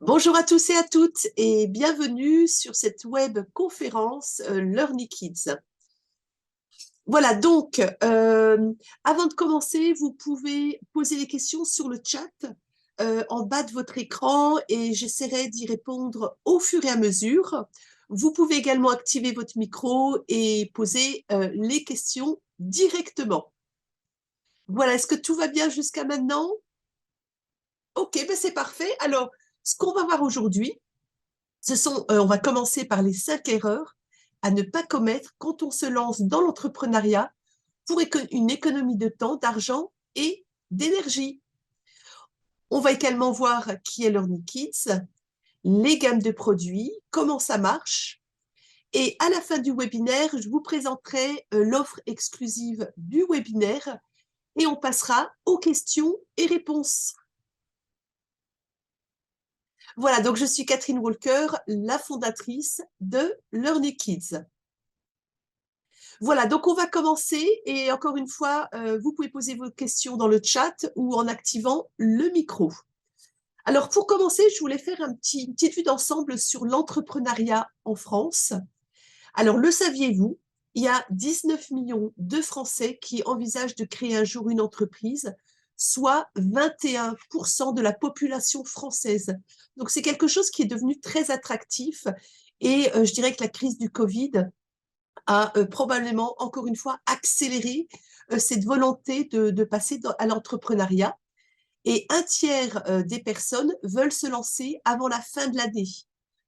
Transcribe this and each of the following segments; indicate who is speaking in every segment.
Speaker 1: Bonjour à tous et à toutes et bienvenue sur cette web conférence Learning Kids. Voilà, donc, avant de commencer, vous pouvez poser les questions sur le chat en bas de votre écran et j'essaierai d'y répondre au fur et à mesure. Vous pouvez également activer votre micro et poser les questions directement. Voilà, est-ce que tout va bien jusqu'à maintenant? Ok, ben c'est parfait. Alors, ce qu'on va voir aujourd'hui, on va commencer par les 5 erreurs à ne pas commettre quand on se lance dans l'entrepreneuriat pour une économie de temps, d'argent et d'énergie. On va également voir qui est Learning Kids, les gammes de produits, comment ça marche. Et à la fin du webinaire, je vous présenterai l'offre exclusive du webinaire et on passera aux questions et réponses. Voilà, donc je suis Catherine Walker, la fondatrice de Learning Kids. Voilà, donc on va commencer et encore une fois, vous pouvez poser vos questions dans le chat ou en activant le micro. Alors pour commencer, je voulais faire une petite vue d'ensemble sur l'entrepreneuriat en France. Alors le saviez-vous, il y a 19 millions de Français qui envisagent de créer un jour une entreprise, soit 21% de la population française. Donc c'est quelque chose qui est devenu très attractif et je dirais que la crise du Covid a probablement, encore une fois, accéléré cette volonté de passer à l'entrepreneuriat. Et un tiers des personnes veulent se lancer avant la fin de l'année,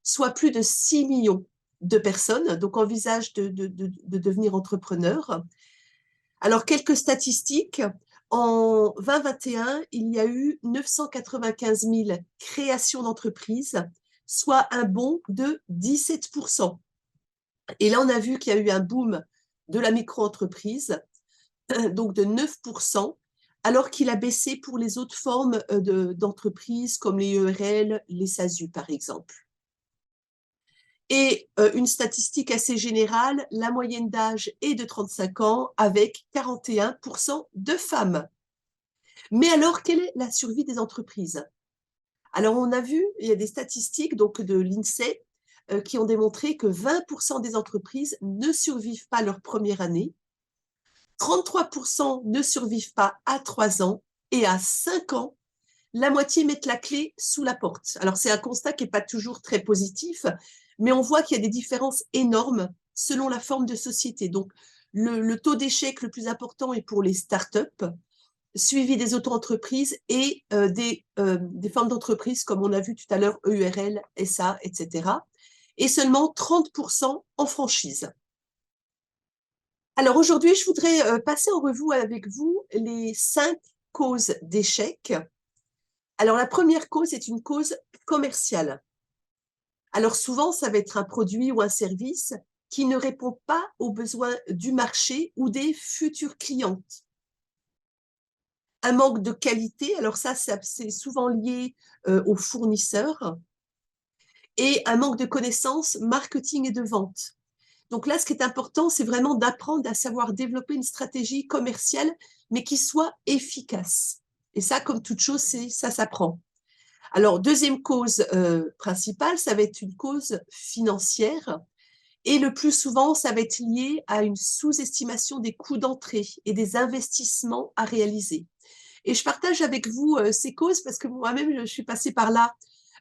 Speaker 1: soit plus de 6 millions de personnes, donc envisagent de devenir entrepreneurs. Alors, quelques statistiques. En 2021, il y a eu 995 000 créations d'entreprises, soit un bond de 17%. Et là, on a vu qu'il y a eu un boom de la micro-entreprise, donc de 9%, alors qu'il a baissé pour les autres formes d'entreprises comme les EURL, les SASU par exemple. Et une statistique assez générale, la moyenne d'âge est de 35 ans avec 41% de femmes. Mais alors, quelle est la survie des entreprises? Alors, on a vu, il y a des statistiques donc, de l'INSEE qui ont démontré que 20% des entreprises ne survivent pas leur première année, 33% ne survivent pas à 3 ans et à 5 ans, la moitié mettent la clé sous la porte. Alors, c'est un constat qui n'est pas toujours très positif, mais on voit qu'il y a des différences énormes selon la forme de société. Donc, le taux d'échec le plus important est pour les startups, suivi des auto-entreprises et des formes d'entreprises, comme on a vu tout à l'heure, EURL, SA, etc. Et seulement 30% en franchise. Alors aujourd'hui, je voudrais passer en revue avec vous les 5 causes d'échec. Alors la première cause est une cause commerciale. Alors souvent, ça va être un produit ou un service qui ne répond pas aux besoins du marché ou des futurs clients. Un manque de qualité, alors ça c'est souvent lié aux fournisseurs, et un manque de connaissances marketing et de vente. Donc là, ce qui est important, c'est vraiment d'apprendre à savoir développer une stratégie commerciale, mais qui soit efficace. Et ça, comme toute chose, ça s'apprend. Alors, deuxième cause principale, ça va être une cause financière. Et le plus souvent, ça va être lié à une sous-estimation des coûts d'entrée et des investissements à réaliser. Et je partage avec vous ces causes parce que moi-même, je suis passée par là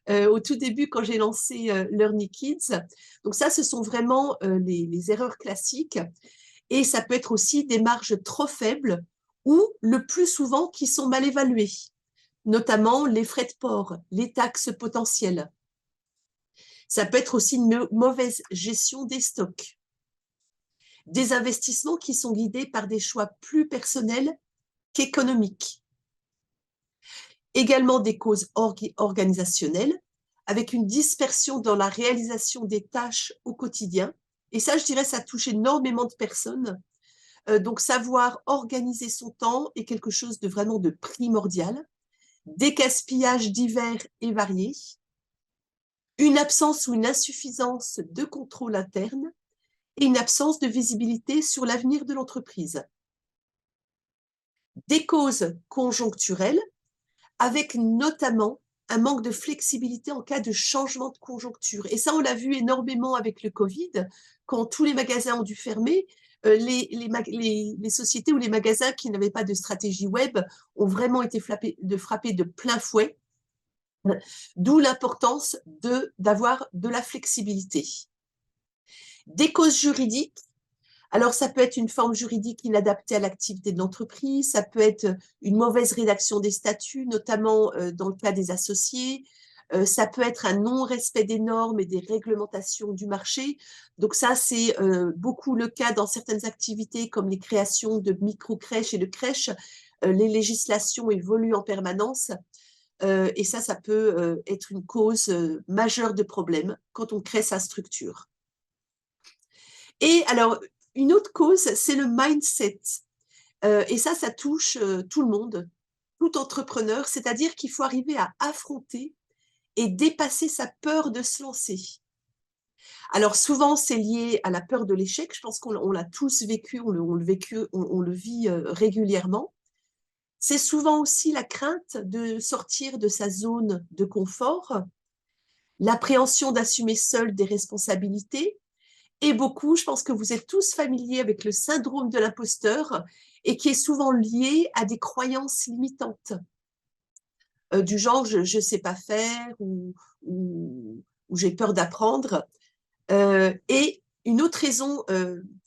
Speaker 1: au tout début quand j'ai lancé Learning Kids. Donc ça, ce sont vraiment les erreurs classiques. Et ça peut être aussi des marges trop faibles ou le plus souvent qui sont mal évaluées, notamment les frais de port, les taxes potentielles. Ça peut être aussi une mauvaise gestion des stocks. Des investissements qui sont guidés par des choix plus personnels qu'économiques. Également des causes organisationnelles, avec une dispersion dans la réalisation des tâches au quotidien. Et ça, je dirais, ça touche énormément de personnes. Donc, savoir organiser son temps est quelque chose de vraiment de primordial. Des gaspillages divers et variés. Une absence ou une insuffisance de contrôle interne et une absence de visibilité sur l'avenir de l'entreprise. Des causes conjoncturelles, avec notamment un manque de flexibilité en cas de changement de conjoncture. Et ça, on l'a vu énormément avec le Covid, quand tous les magasins ont dû fermer. Les sociétés ou les magasins qui n'avaient pas de stratégie web ont vraiment été frappés de plein fouet, d'où l'importance d'avoir de la flexibilité. Des causes juridiques. Alors, ça peut être une forme juridique inadaptée à l'activité de l'entreprise, ça peut être une mauvaise rédaction des statuts, notamment dans le cas des associés, ça peut être un non-respect des normes et des réglementations du marché. Donc ça, c'est beaucoup le cas dans certaines activités comme les créations de micro-crèches et de crèches. Les législations évoluent en permanence et ça peut être une cause majeure de problème quand on crée sa structure. Et alors, une autre cause, c'est le mindset. Et ça touche tout le monde, tout entrepreneur, c'est-à-dire qu'il faut arriver à affronter et dépasser sa peur de se lancer. Alors souvent, c'est lié à la peur de l'échec. Je pense qu'on l'a tous vécu, on le vit régulièrement. C'est souvent aussi la crainte de sortir de sa zone de confort, l'appréhension d'assumer seul des responsabilités, et beaucoup, je pense que vous êtes tous familiers avec le syndrome de l'imposteur et qui est souvent lié à des croyances limitantes, du genre je ne sais pas faire ou j'ai peur d'apprendre. Et une autre raison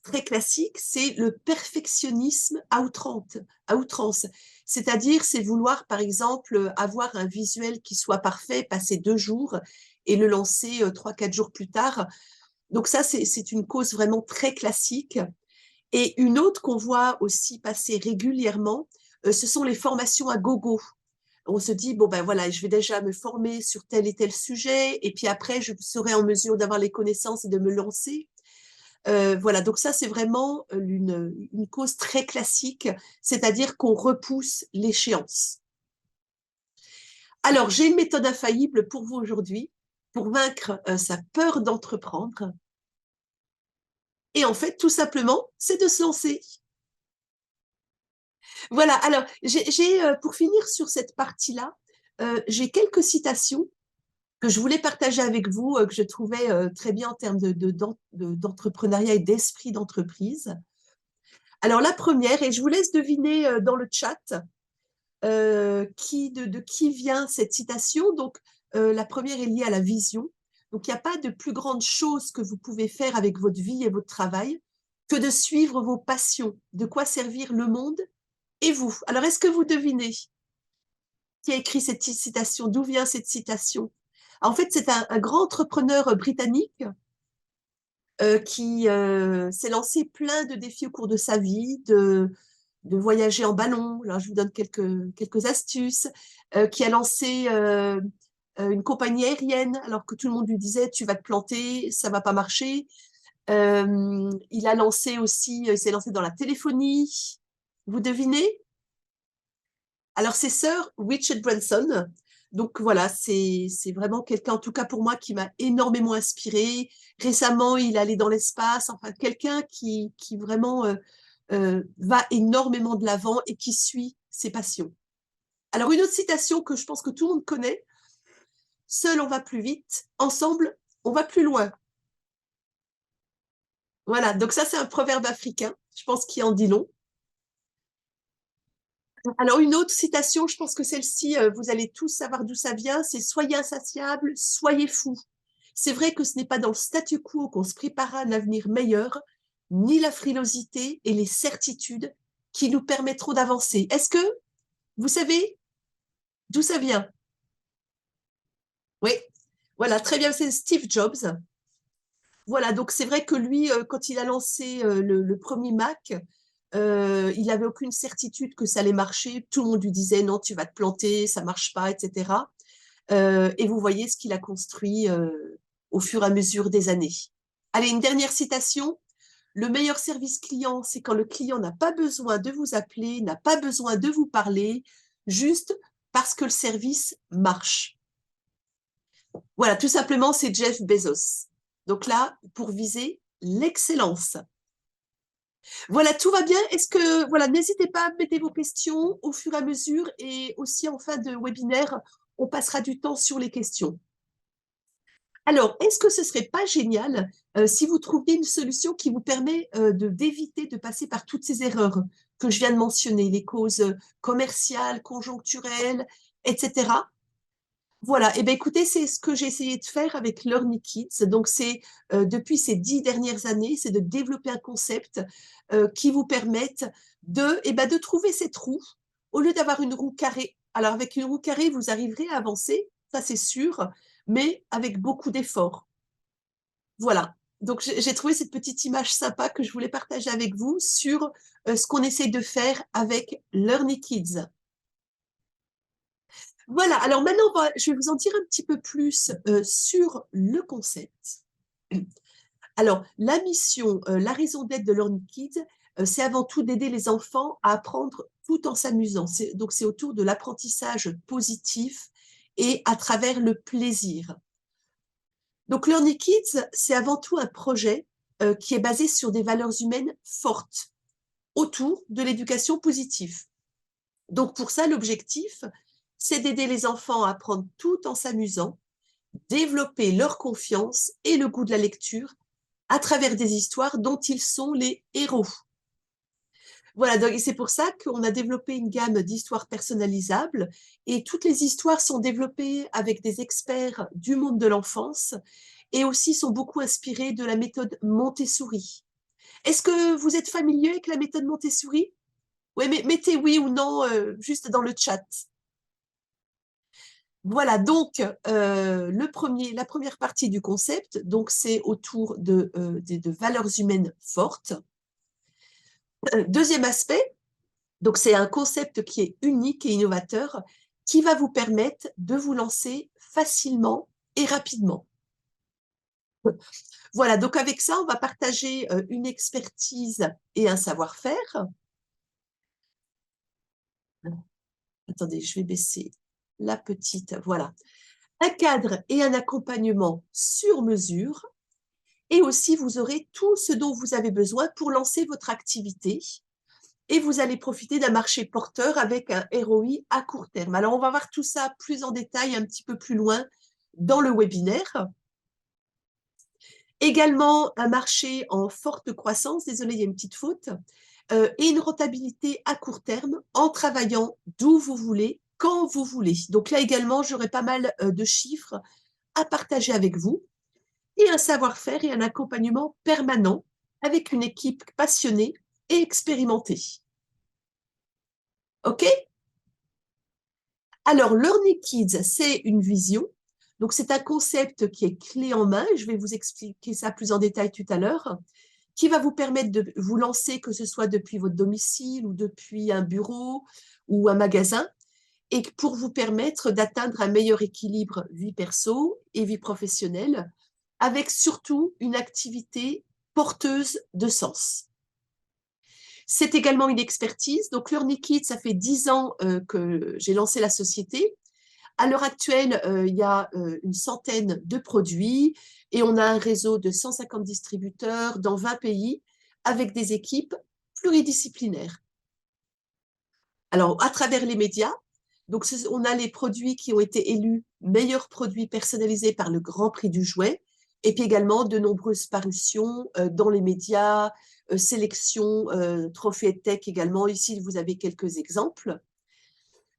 Speaker 1: très classique, c'est le perfectionnisme à outrance. C'est-à-dire, c'est vouloir, par exemple, avoir un visuel qui soit parfait, passer 2 jours et le lancer 3-4 jours plus tard. Donc ça, c'est une cause vraiment très classique. Et une autre qu'on voit aussi passer régulièrement, ce sont les formations à gogo. On se dit, bon ben voilà, je vais déjà me former sur tel et tel sujet, et puis après, je serai en mesure d'avoir les connaissances et de me lancer. Voilà, donc ça, c'est vraiment une cause très classique, c'est-à-dire qu'on repousse l'échéance. Alors, j'ai une méthode infaillible pour vous aujourd'hui, pour vaincre sa peur d'entreprendre. Et en fait, tout simplement, c'est de se lancer. Voilà, alors, pour finir sur cette partie-là, j'ai quelques citations que je voulais partager avec vous, que je trouvais très bien en termes d'entrepreneuriat et d'esprit d'entreprise. Alors, la première, et je vous laisse deviner dans le chat de qui vient cette citation. Donc, la première est liée à la vision. Donc, il n'y a pas de plus grande chose que vous pouvez faire avec votre vie et votre travail que de suivre vos passions, de quoi servir le monde et vous. Alors, est-ce que vous devinez qui a écrit cette citation? D'où vient cette citation? En fait, c'est un grand entrepreneur britannique qui s'est lancé plein de défis au cours de sa vie, de voyager en ballon. Alors, je vous donne quelques astuces. Qui a lancé une compagnie aérienne, alors que tout le monde lui disait, tu vas te planter, ça va pas marcher. Il a lancé aussi, il s'est lancé dans la téléphonie. Vous devinez? Alors, c'est Sir Richard Branson. Donc voilà, c'est vraiment quelqu'un, en tout cas pour moi, qui m'a énormément inspiré. Récemment, il est allé dans l'espace. Enfin, quelqu'un qui vraiment va énormément de l'avant et qui suit ses passions. Alors, une autre citation que je pense que tout le monde connaît. Seul, on va plus vite. Ensemble, on va plus loin. Voilà, donc ça, c'est un proverbe africain. Je pense qu'il en dit long. Alors, une autre citation, je pense que celle-ci, vous allez tous savoir d'où ça vient, c'est « Soyez insatiables, soyez fous ». C'est vrai que ce n'est pas dans le statu quo qu'on se prépare à un avenir meilleur, ni la frilosité et les certitudes qui nous permettront d'avancer. Est-ce que vous savez d'où ça vient? Oui, voilà, très bien, c'est Steve Jobs. Voilà, donc c'est vrai que lui, quand il a lancé le premier Mac, il n'avait aucune certitude que ça allait marcher. Tout le monde lui disait non, tu vas te planter, ça marche pas, etc. Et vous voyez ce qu'il a construit au fur et à mesure des années. Allez, une dernière citation. Le meilleur service client, c'est quand le client n'a pas besoin de vous appeler, n'a pas besoin de vous parler, juste parce que le service marche. Voilà, tout simplement, c'est Jeff Bezos. Donc là, pour viser l'excellence. Voilà, tout va bien. Est-ce que, voilà, n'hésitez pas à mettre vos questions au fur et à mesure et aussi en fin de webinaire, on passera du temps sur les questions. Alors, est-ce que ce serait pas génial si vous trouviez une solution qui vous permet d'éviter de passer par toutes ces erreurs que je viens de mentionner, les causes commerciales, conjoncturelles, etc. Voilà, et bien écoutez, c'est ce que j'ai essayé de faire avec Learny Kids. Donc, c'est depuis ces 10 dernières années, c'est de développer un concept qui vous permette de trouver cette roue. Au lieu d'avoir une roue carrée, alors avec une roue carrée, vous arriverez à avancer, ça c'est sûr, mais avec beaucoup d'efforts. Voilà. Donc, j'ai trouvé cette petite image sympa que je voulais partager avec vous sur ce qu'on essaie de faire avec Learny Kids. Voilà, alors maintenant, je vais vous en dire un petit peu plus sur le concept. Alors, la mission, la raison d'être de Learn Kids, c'est avant tout d'aider les enfants à apprendre tout en s'amusant. Donc, c'est autour de l'apprentissage positif et à travers le plaisir. Donc, Learn Kids, c'est avant tout un projet qui est basé sur des valeurs humaines fortes autour de l'éducation positive. Donc, pour ça, l'objectif, c'est d'aider les enfants à apprendre tout en s'amusant, développer leur confiance et le goût de la lecture à travers des histoires dont ils sont les héros. Voilà, donc c'est pour ça qu'on a développé une gamme d'histoires personnalisables et toutes les histoires sont développées avec des experts du monde de l'enfance et aussi sont beaucoup inspirées de la méthode Montessori. Est-ce que vous êtes familier avec la méthode Montessori? Oui, mais mettez oui ou non juste dans le chat. Voilà, donc la première partie du concept, donc c'est autour de valeurs humaines fortes. Deuxième aspect, donc c'est un concept qui est unique et innovateur, qui va vous permettre de vous lancer facilement et rapidement. Voilà, donc avec ça, on va partager une expertise et un savoir-faire. Attendez, je vais baisser la petite, voilà. Un cadre et un accompagnement sur mesure. Et aussi, vous aurez tout ce dont vous avez besoin pour lancer votre activité. Et vous allez profiter d'un marché porteur avec un ROI à court terme. Alors, on va voir tout ça plus en détail un petit peu plus loin dans le webinaire. Également, un marché en forte croissance, désolé, il y a une petite faute, et une rentabilité à court terme en travaillant d'où vous voulez, quand vous voulez. Donc là également, j'aurai pas mal de chiffres à partager avec vous et un savoir-faire et un accompagnement permanent avec une équipe passionnée et expérimentée. OK? Alors, Learning Kids, c'est une vision. Donc, c'est un concept qui est clé en main. Je vais vous expliquer ça plus en détail tout à l'heure, qui va vous permettre de vous lancer, que ce soit depuis votre domicile ou depuis un bureau ou un magasin, et pour vous permettre d'atteindre un meilleur équilibre vie perso et vie professionnelle, avec surtout une activité porteuse de sens. C'est également une expertise. Donc, Learny Kids, ça fait 10 ans que j'ai lancé la société. À l'heure actuelle, il y a une centaine de produits et on a un réseau de 150 distributeurs dans 20 pays avec des équipes pluridisciplinaires. Alors, à travers les médias, donc on a les produits qui ont été élus meilleurs produits personnalisés par le Grand Prix du jouet, et puis également de nombreuses parutions dans les médias, sélection, trophée tech également. Ici, vous avez quelques exemples.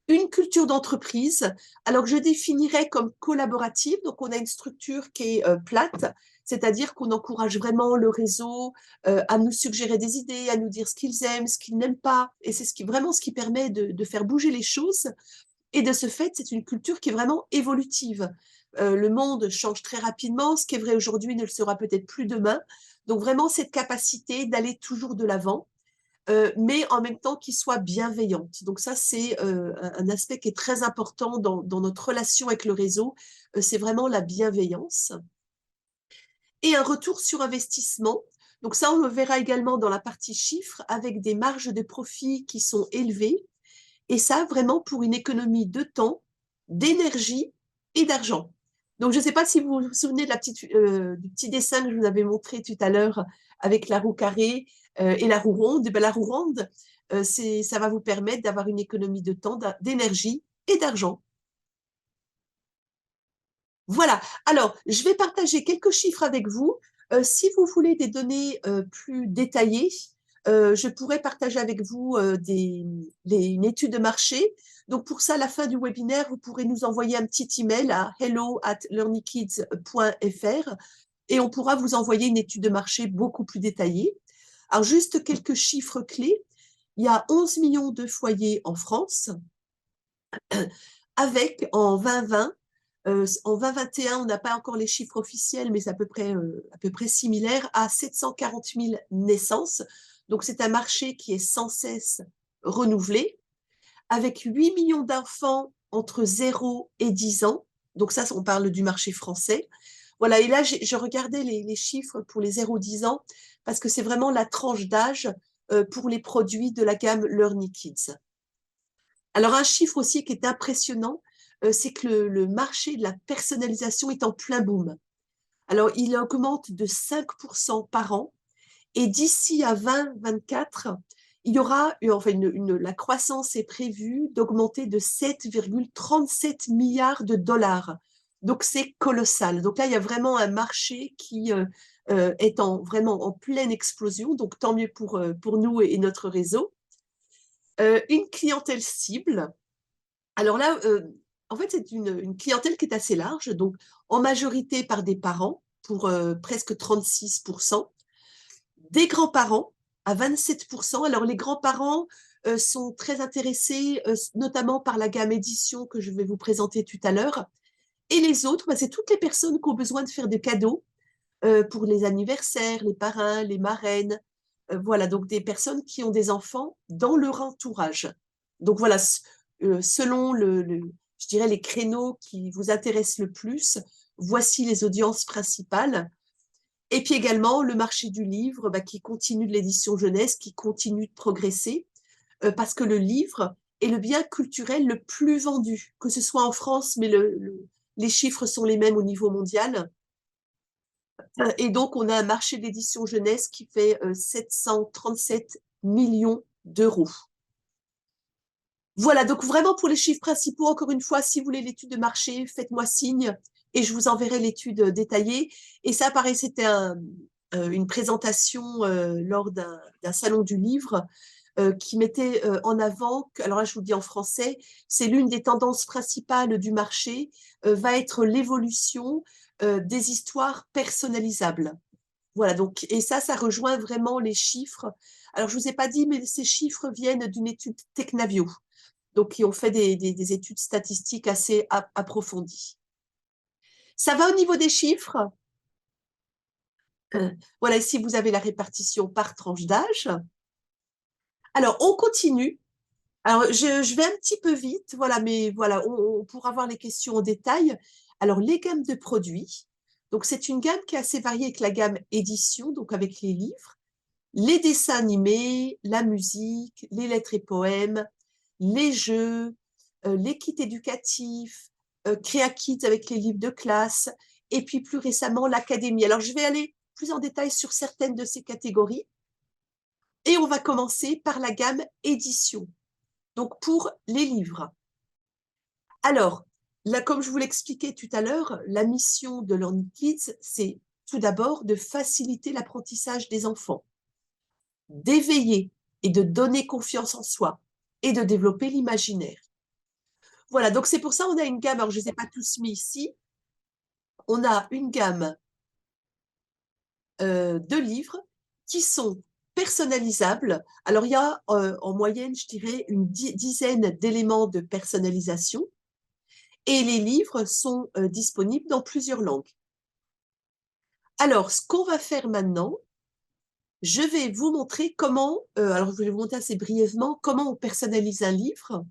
Speaker 1: Une culture d'entreprise, alors je définirais comme collaborative, donc on a une structure qui est plate, c'est-à-dire qu'on encourage vraiment le réseau à nous suggérer des idées, à nous dire ce qu'ils aiment, ce qu'ils n'aiment pas, et c'est vraiment ce qui permet de faire bouger les choses. Et de ce fait, c'est une culture qui est vraiment évolutive. Le monde change très rapidement, ce qui est vrai aujourd'hui ne le sera peut-être plus demain. Donc vraiment cette capacité d'aller toujours de l'avant, mais en même temps qui soit bienveillante. Donc ça, c'est un aspect qui est très important dans notre relation avec le réseau. C'est vraiment la bienveillance. Et un retour sur investissement. Donc ça, on le verra également dans la partie chiffres, avec des marges de profit qui sont élevées. Et ça, vraiment pour une économie de temps, d'énergie et d'argent. Donc, je ne sais pas si vous vous souvenez de du petit dessin que je vous avais montré tout à l'heure avec la roue carrée et la roue ronde. Et bien, la roue ronde, ça va vous permettre d'avoir une économie de temps, d'énergie et d'argent. Voilà. Alors, je vais partager quelques chiffres avec vous. Si vous voulez des données plus détaillées, je pourrais partager avec vous une étude de marché. Donc, pour ça, à la fin du webinaire, vous pourrez nous envoyer un petit email à hello@learnykids.fr et on pourra vous envoyer une étude de marché beaucoup plus détaillée. Alors, juste quelques chiffres clés. Il y a 11 millions de foyers en France, avec en 2020, en 2021, on n'a pas encore les chiffres officiels, mais c'est à peu près similaire à 740 000 naissances. Donc, c'est un marché qui est sans cesse renouvelé, avec 8 millions d'enfants entre 0 et 10 ans. Donc, ça, on parle du marché français. Voilà, et là, je regardais les chiffres pour les 0-10 ans, parce que c'est vraiment la tranche d'âge pour les produits de la gamme Learning Kids. Alors, un chiffre aussi qui est impressionnant, c'est que le marché de la personnalisation est en plein boom. Alors, il augmente de 5% par an et d'ici à 2024, il y aura, enfin, la croissance est prévue d'augmenter de 7,37 milliards de dollars. Donc, c'est colossal. Donc là, il y a vraiment un marché qui est vraiment en pleine explosion. Donc, tant mieux pour nous et notre réseau. Une clientèle cible. Alors là, en fait, c'est une clientèle qui est assez large, donc en majorité par des parents, pour presque 36%, des grands-parents à 27%. Alors les grands-parents sont très intéressés, notamment par la gamme édition que je vais vous présenter tout à l'heure. Et les autres, bah, c'est toutes les personnes qui ont besoin de faire des cadeaux pour les anniversaires, les parrains, les marraines. Voilà, donc des personnes qui ont des enfants dans leur entourage. Donc voilà, selon je dirais les créneaux qui vous intéressent le plus, voici les audiences principales. Et puis également le marché du livre bah, qui continue de l'édition jeunesse, qui continue de progresser, parce que le livre est le bien culturel le plus vendu, que ce soit en France, mais les chiffres sont les mêmes au niveau mondial. Et donc, on a un marché d'édition jeunesse qui fait 737 millions d'euros. Voilà, donc vraiment pour les chiffres principaux, encore une fois, si vous voulez l'étude de marché, faites-moi signe et je vous enverrai l'étude détaillée. Et ça, pareil, c'était une présentation lors d'un salon du livre qui mettait en avant, alors là je vous le dis en français, c'est l'une des tendances principales du marché, va être l'évolution des histoires personnalisables. Voilà, donc, et ça rejoint vraiment les chiffres. Alors, je ne vous ai pas dit, mais ces chiffres viennent d'une étude Technavio, donc qui ont fait des études statistiques assez approfondies. Ça va au niveau des chiffres. Voilà, ici, vous avez la répartition par tranche d'âge. Alors, on continue. Alors, je vais un petit peu vite, voilà, mais voilà, on pourra voir les questions en détail. Alors, les gammes de produits. Donc, c'est une gamme qui est assez variée avec la gamme édition, donc avec les livres, les dessins animés, la musique, les lettres et poèmes, les jeux, les kits éducatifs, CréaKids avec les livres de classe, et puis plus récemment l'académie. Alors, je vais aller plus en détail sur certaines de ces catégories. Et on va commencer par la gamme édition, donc pour les livres. Alors, là, comme je vous l'expliquais tout à l'heure, la mission de Learning Kids, c'est tout d'abord de faciliter l'apprentissage des enfants, d'éveiller et de donner confiance en soi et de développer l'imaginaire. Voilà, donc c'est pour ça qu'on a une gamme, alors je ne les ai pas tous mis ici, on a une gamme de livres qui sont personnalisables. Alors il y a en moyenne, je dirais, une dizaine d'éléments de personnalisation et les livres sont disponibles dans plusieurs langues. Alors, ce qu'on va faire maintenant, je vais vous montrer comment, alors je vais vous montrer assez brièvement, comment on personnalise un livre.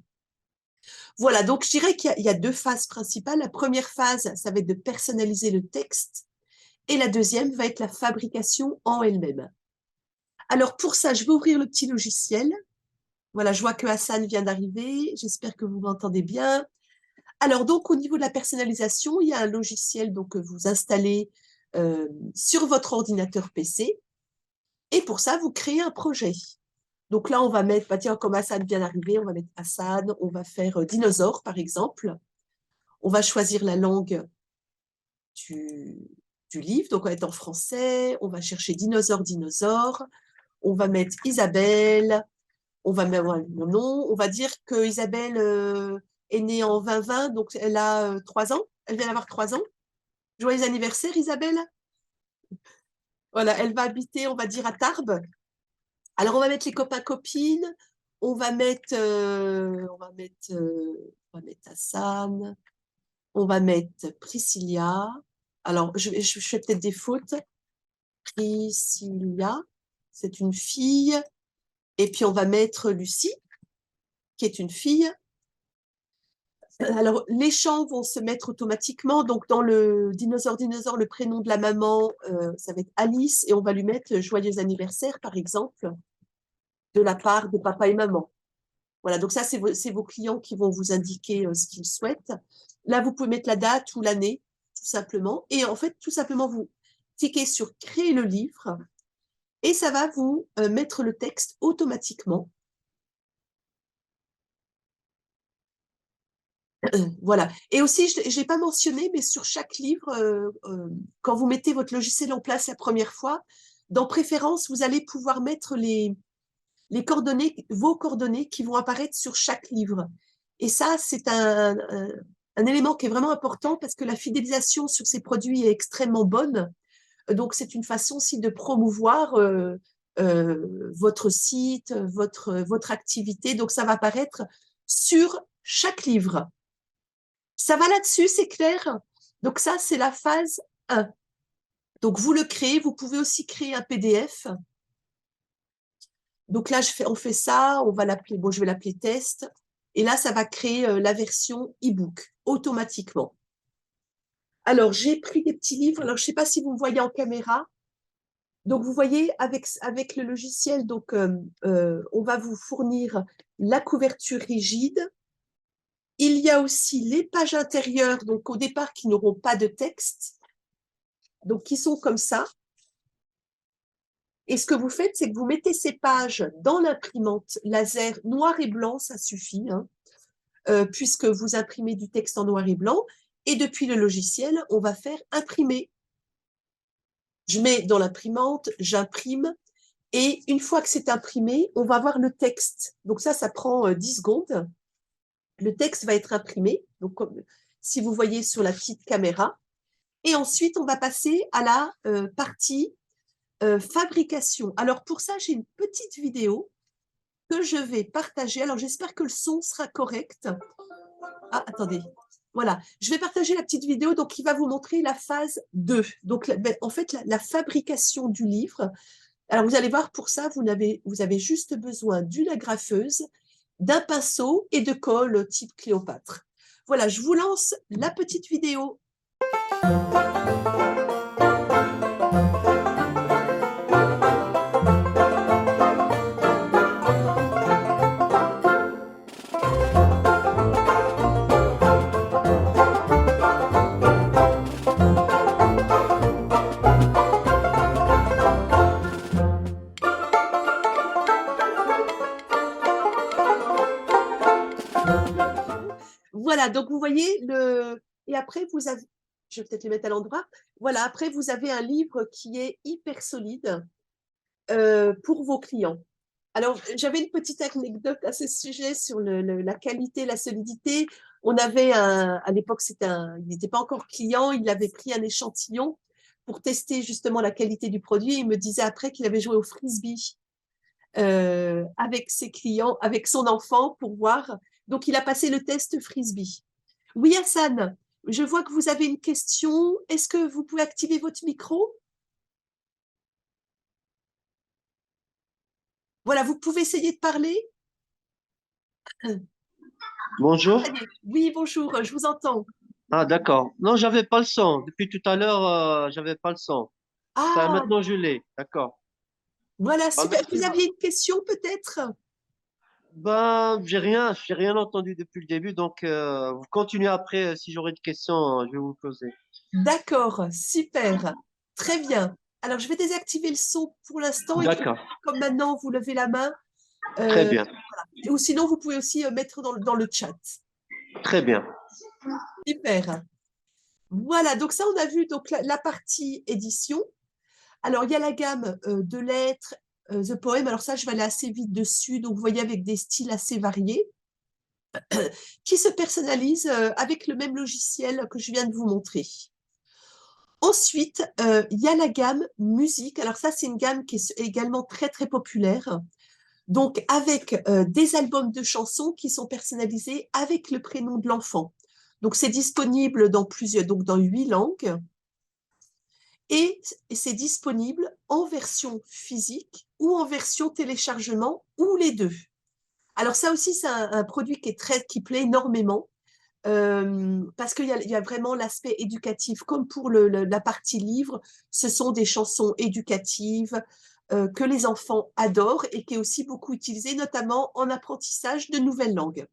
Speaker 1: Voilà, donc je dirais qu'il y a deux phases principales. La première phase, ça va être de personnaliser le texte et la deuxième va être la fabrication en elle-même. Alors pour ça, je vais ouvrir le petit logiciel. Voilà, je vois que Hassan vient d'arriver. J'espère que vous m'entendez bien. Alors donc au niveau de la personnalisation, il y a un logiciel donc, que vous installez sur votre ordinateur PC. Et pour ça, vous créez un projet. Donc là, on va mettre, bah tiens, comme Hassan vient d'arriver, on va mettre Hassan, on va faire dinosaure, par exemple. On va choisir la langue du, du livre. Donc, on va être en français. On va chercher dinosaure, dinosaure. On va mettre Isabelle. On va mettre mon nom. On va dire que Isabelle est née en 2020, donc elle a 3 ans. Elle vient d'avoir 3 ans. Joyeux anniversaire, Isabelle. Voilà, elle va habiter, on va dire, à Tarbes. Alors, on va mettre les copains-copines. On va mettre, on va mettre Hassan. On va mettre Priscilla. Alors, je fais peut-être des fautes. Priscilla, c'est une fille. Et puis, on va mettre Lucie, qui est une fille. Alors, les champs vont se mettre automatiquement. Donc, dans le dinosaure, le prénom de la maman, ça va être Alice. Et on va lui mettre le joyeux anniversaire, par exemple, de la part de papa et maman. Voilà, donc ça, c'est vos clients qui vont vous indiquer ce qu'ils souhaitent. Là, vous pouvez mettre la date ou l'année, tout simplement. Et en fait, tout simplement, vous cliquez sur créer le livre et ça va vous mettre le texte automatiquement. Voilà. Et aussi, je n'ai pas mentionné, mais sur chaque livre, quand vous mettez votre logiciel en place la première fois, dans Préférences, vous allez pouvoir mettre les coordonnées, vos coordonnées qui vont apparaître sur chaque livre. Et ça, c'est un élément qui est vraiment important parce que la fidélisation sur ces produits est extrêmement bonne. Donc, c'est une façon aussi de promouvoir votre site, votre activité. Donc, ça va apparaître sur chaque livre. Ça va là-dessus, c'est clair? Donc, ça, c'est la phase 1. Donc, vous le créez. Vous pouvez aussi créer un PDF. Donc là, on fait ça, on va l'appeler, bon, je vais l'appeler test. Et là, ça va créer la version e-book automatiquement. Alors, j'ai pris des petits livres. Alors, je ne sais pas si vous me voyez en caméra. Donc, vous voyez, avec le logiciel, donc, on va vous fournir la couverture rigide. Il y a aussi les pages intérieures, donc au départ, qui n'auront pas de texte, donc qui sont comme ça. Et ce que vous faites, c'est que vous mettez ces pages dans l'imprimante laser noir et blanc, ça suffit, hein, puisque vous imprimez du texte en noir et blanc. Et depuis le logiciel, on va faire imprimer. Je mets dans l'imprimante, j'imprime. Et une fois que c'est imprimé, on va voir le texte. Donc ça prend 10 secondes. Le texte va être imprimé, donc comme, si vous voyez sur la petite caméra. Et ensuite, on va passer à la partie fabrication. Alors pour ça, j'ai une petite vidéo que je vais partager. Alors j'espère que le son sera correct. Ah, attendez. Voilà, je vais partager la petite vidéo donc, qui va vous montrer la phase 2. Donc, en fait, la fabrication du livre. Alors, vous allez voir, pour ça, vous avez juste besoin d'une agrafeuse, d'un pinceau et de colle type Cléopâtre. Voilà, je vous lance la petite vidéo. Voilà, donc vous voyez, et après, vous avez, je vais peut-être les mettre à l'endroit. Voilà, après, vous avez un livre qui est hyper solide pour vos clients. Alors, j'avais une petite anecdote à ce sujet sur la qualité, la solidité. On avait à l'époque, il n'était pas encore client, il avait pris un échantillon pour tester justement la qualité du produit. Il me disait après qu'il avait joué au frisbee avec ses clients, avec son enfant pour voir. Donc, il a passé le test frisbee. Oui, Hassan, je vois que vous avez une question. Est-ce que vous pouvez activer votre micro? Voilà, vous pouvez essayer de parler.
Speaker 2: Bonjour.
Speaker 1: Oui, bonjour, je vous entends.
Speaker 2: Ah, d'accord. Non, j'avais pas le son. Depuis tout à l'heure, j'avais pas le son. Ça,
Speaker 1: Ah,
Speaker 2: maintenant, je l'ai. D'accord.
Speaker 1: voilà,
Speaker 2: Ah,
Speaker 1: super.
Speaker 2: merci.
Speaker 1: Vous aviez une question peut-être?
Speaker 2: Ben, j'ai rien entendu depuis le début. Donc, vous continuez après. Si j'aurai une question, je vais vous poser.
Speaker 1: D'accord, super. Très bien. Alors, je vais désactiver le son pour l'instant et puis,
Speaker 2: D'accord.
Speaker 1: comme maintenant, vous levez la main.
Speaker 2: Très
Speaker 1: euh,
Speaker 2: bien.
Speaker 1: ou sinon, vous pouvez aussi mettre dans le chat.
Speaker 2: Très bien.
Speaker 1: Super. Voilà, donc ça, on a vu donc, la partie édition. Alors, il y a la gamme de lettres, The Poem. Alors ça, je vais aller assez vite dessus. Donc, vous voyez, avec des styles assez variés, qui se personnalisent avec le même logiciel que je viens de vous montrer. Ensuite, il y a la gamme musique. Alors ça, c'est une gamme qui est également très, très populaire. Donc, avec des albums de chansons qui sont personnalisés avec le prénom de l'enfant. Donc, c'est disponible dans plusieurs, donc dans 8 langues. Et c'est disponible en version physique ou en version téléchargement ou les deux. Alors ça aussi, c'est un produit qui plaît énormément parce qu'il y a vraiment l'aspect éducatif. Comme pour la partie livre, ce sont des chansons éducatives que les enfants adorent et qui est aussi beaucoup utilisée, notamment en apprentissage de nouvelles langues.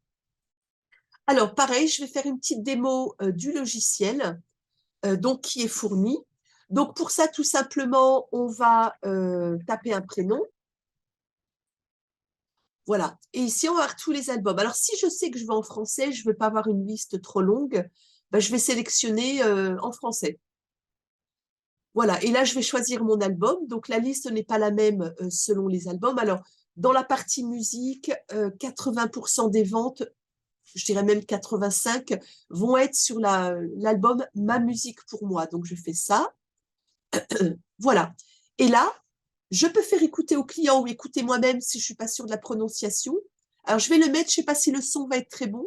Speaker 1: Alors pareil, je vais faire une petite démo du logiciel donc qui est fourni. Donc pour ça, tout simplement, on va taper un prénom. Voilà. Et ici, on va avoir tous les albums. Alors, si je sais que je vais en français, je ne veux pas avoir une liste trop longue, ben, je vais sélectionner en français. Voilà. Et là, je vais choisir mon album. Donc, la liste n'est pas la même selon les albums. Alors, dans la partie musique, 80% des ventes, je dirais même 85, vont être sur l'album Ma musique pour moi. Donc, je fais ça. Voilà. Et là, je peux faire écouter au client ou écouter moi-même si je ne suis pas sûre de la prononciation. Alors, je vais le mettre, je ne sais pas si le son va être très bon.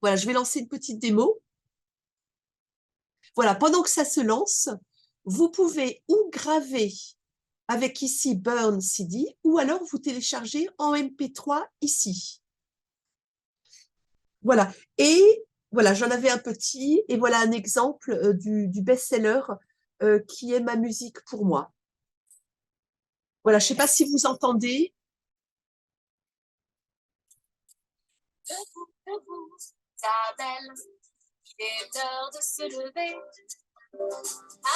Speaker 1: Voilà, je vais lancer une petite démo. Voilà, pendant que ça se lance, vous pouvez ou graver avec ici Burn CD ou alors vous télécharger en MP3 ici. Voilà, et voilà, j'en avais un petit et voilà un exemple du best-seller qui est Ma musique pour moi. Voilà, je ne sais pas si vous entendez.
Speaker 3: Debout, debout, Isabelle, il est l'heure de se lever.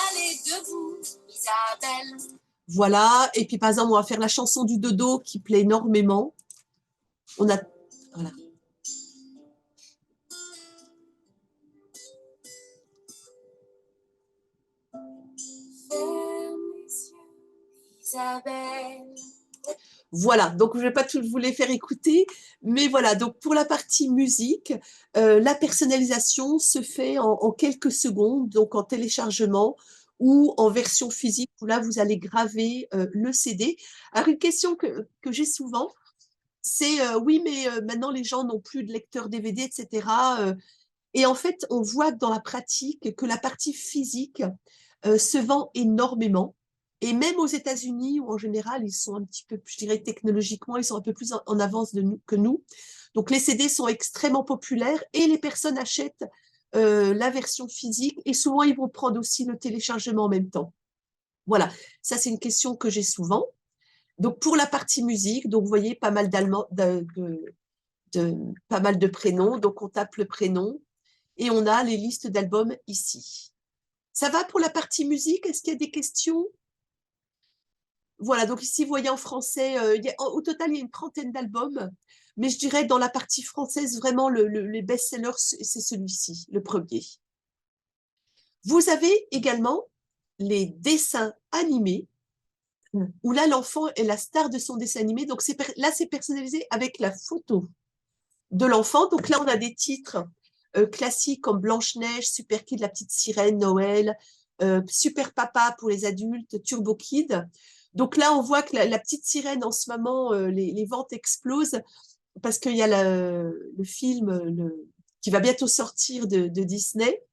Speaker 3: Allez, debout, Isabelle.
Speaker 1: Voilà, et puis par exemple, on va faire la chanson du dodo qui plaît énormément. On a, voilà.
Speaker 3: Ferme les yeux, Isabelle.
Speaker 1: Voilà, donc je ne vais pas tout vous les faire écouter, mais voilà, donc pour la partie musique, la personnalisation se fait en quelques secondes, donc en téléchargement ou en version physique, où là, vous allez graver le CD. Alors, une question que j'ai souvent, c'est oui, mais maintenant, les gens n'ont plus de lecteur DVD, etc. Et en fait, on voit dans la pratique que la partie physique se vend énormément. Et même aux États-Unis, où en général, ils sont un petit peu, je dirais technologiquement, ils sont un peu plus en avance que nous. Donc les CD sont extrêmement populaires et les personnes achètent la version physique et souvent ils vont prendre aussi le téléchargement en même temps. Voilà, ça c'est une question que j'ai souvent. Donc pour la partie musique, donc vous voyez pas mal pas mal de prénoms. Donc on tape le prénom et on a les listes d'albums ici. Ça va pour la partie musique? Est-ce qu'il y a des questions? Voilà, donc ici, vous voyez en français, au total, il y a une trentaine d'albums, mais je dirais dans la partie française, vraiment, les best-sellers, c'est celui-ci, le premier. Vous avez également les dessins animés, où là, l'enfant est la star de son dessin animé. Donc là, c'est personnalisé avec la photo de l'enfant. Donc là, on a des titres classiques comme Blanche-Neige, Super Kid, La Petite Sirène, Noël, Super Papa pour les adultes, Turbo Kid. Donc là, on voit que la Petite Sirène, en ce moment, les ventes explosent parce qu'il y a le film qui va bientôt sortir de Disney.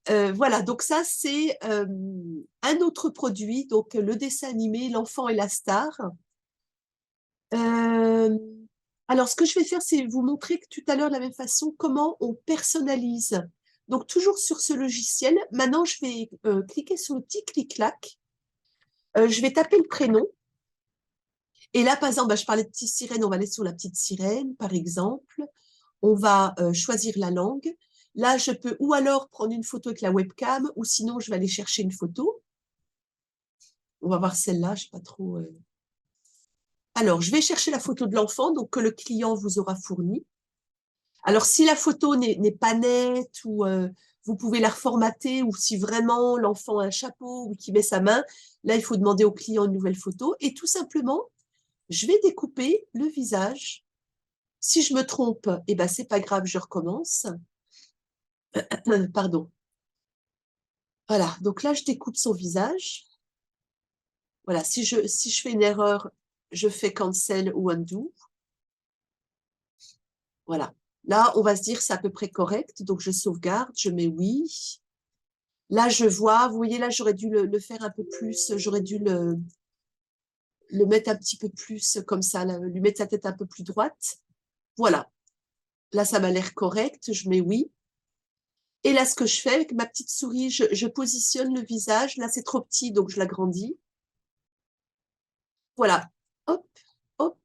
Speaker 1: Voilà, donc ça, c'est un autre produit, donc le dessin animé, L'enfant et la star. Euh, alors, ce que je vais faire, c'est vous montrer que tout à l'heure, de la même façon, comment on personnalise. Donc, toujours sur ce logiciel. Maintenant, je vais cliquer sur le petit clic-clac. Je vais taper le prénom. Et là, par exemple, bah, je parlais de petite sirène, on va aller sur la petite sirène, par exemple. On va choisir la langue. Là, je peux ou alors prendre une photo avec la webcam, ou sinon, je vais aller chercher une photo. On va voir celle-là, je ne sais pas trop. Alors, je vais chercher la photo de l'enfant, donc que le client vous aura fournie. Alors, si la photo n'est pas nette ou vous pouvez la reformater ou si vraiment l'enfant a un chapeau ou qu'il met sa main, là, il faut demander au client une nouvelle photo. Et tout simplement, je vais découper le visage. Si je me trompe, eh ben, c'est pas grave, je recommence. Pardon. Voilà, donc là, je découpe son visage. Voilà, si je fais une erreur, je fais cancel ou undo. Voilà. Là, on va se dire c'est à peu près correct. Donc, je sauvegarde, je mets oui. Là, je vois, vous voyez, là, j'aurais dû le faire un peu plus. J'aurais dû le mettre un petit peu plus comme ça, lui mettre sa tête un peu plus droite. Voilà. Là, ça m'a l'air correct. Je mets oui. Et là, ce que je fais avec ma petite souris, je positionne le visage. Là, c'est trop petit, donc je l'agrandis. Voilà. Hop, hop.